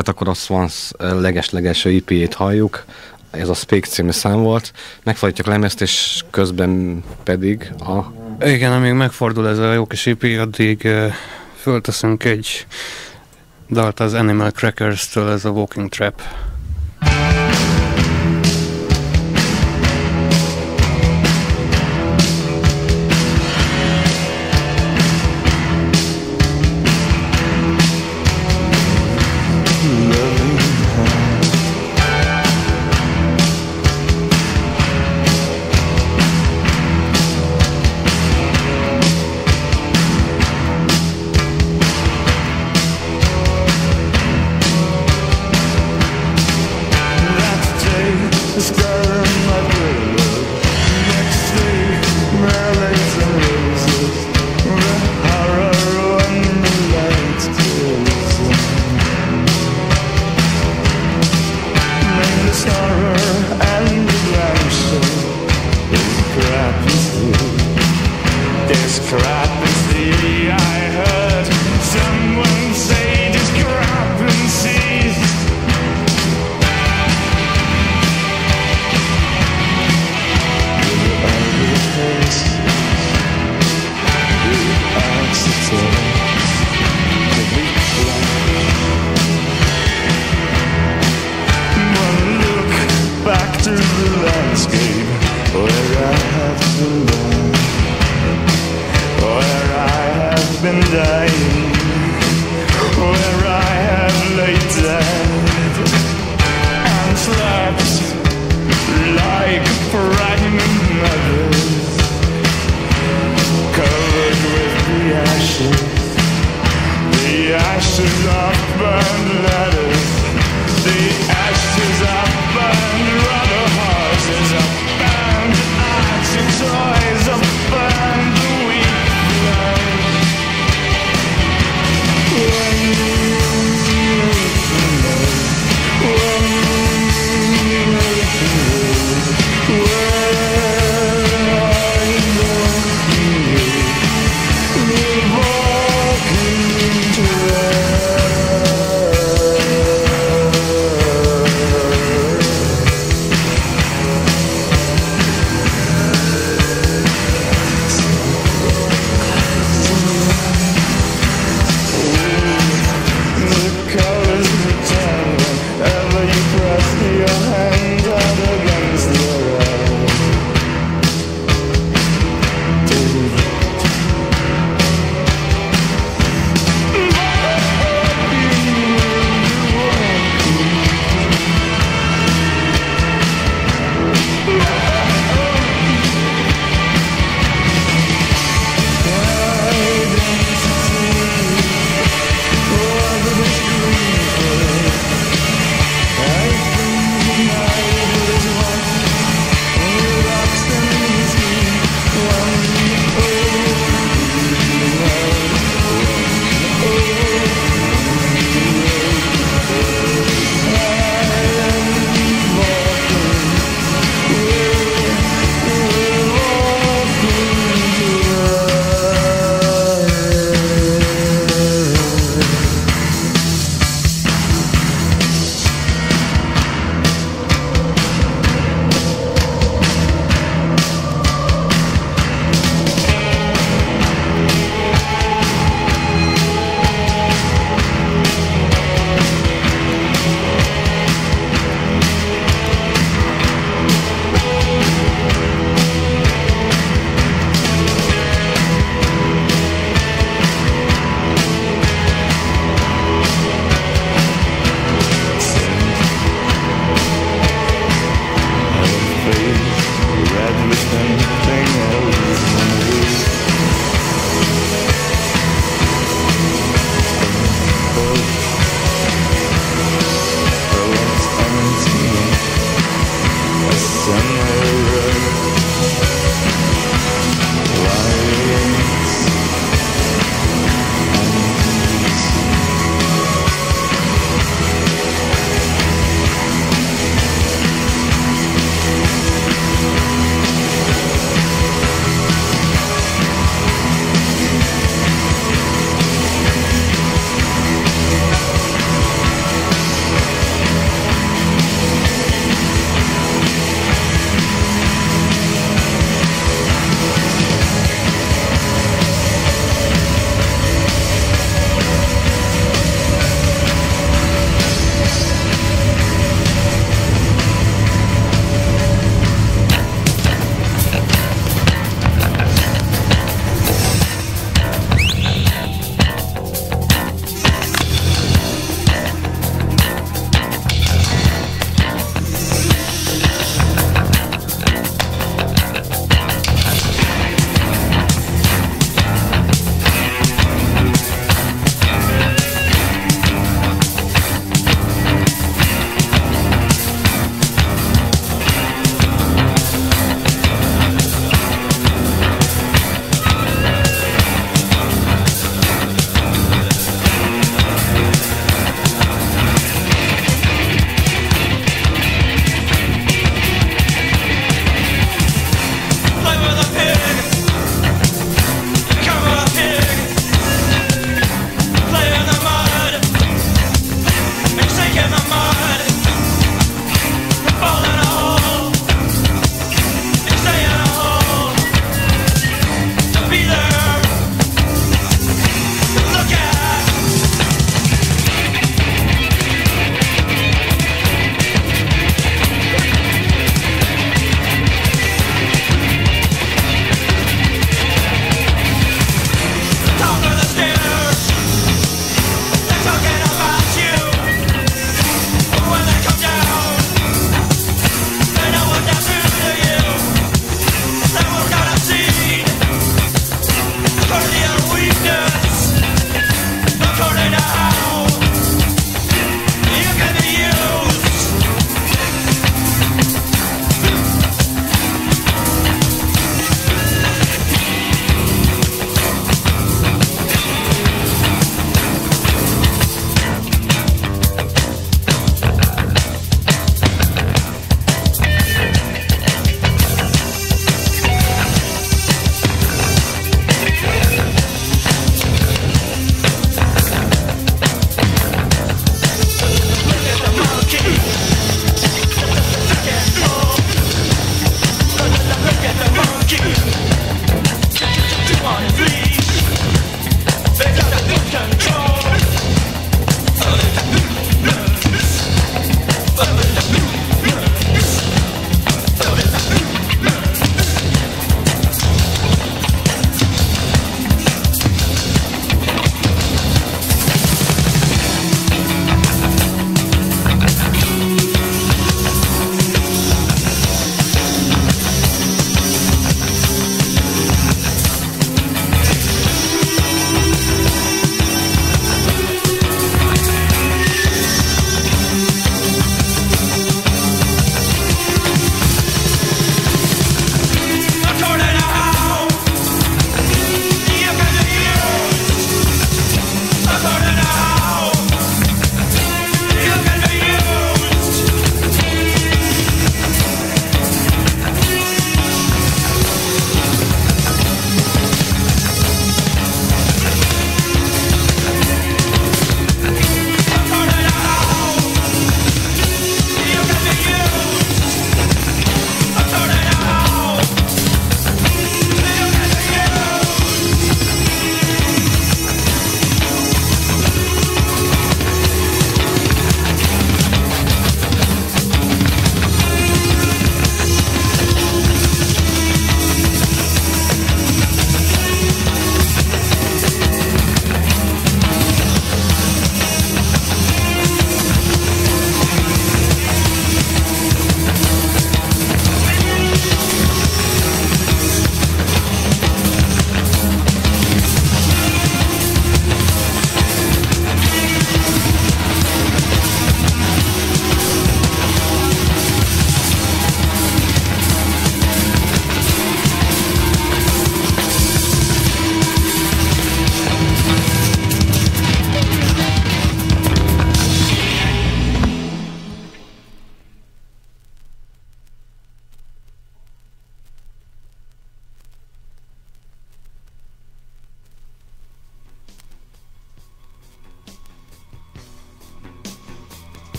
Tehát akkor a Swans leges-leges EP-jét halljuk, ez a Speak című szám volt, megfordítjuk a lemezt, és közben pedig a... Igen, amíg megfordul ez a jó kis EP, addig fölteszünk egy dalt az Animal Crackers-től, ez a Walking Trap.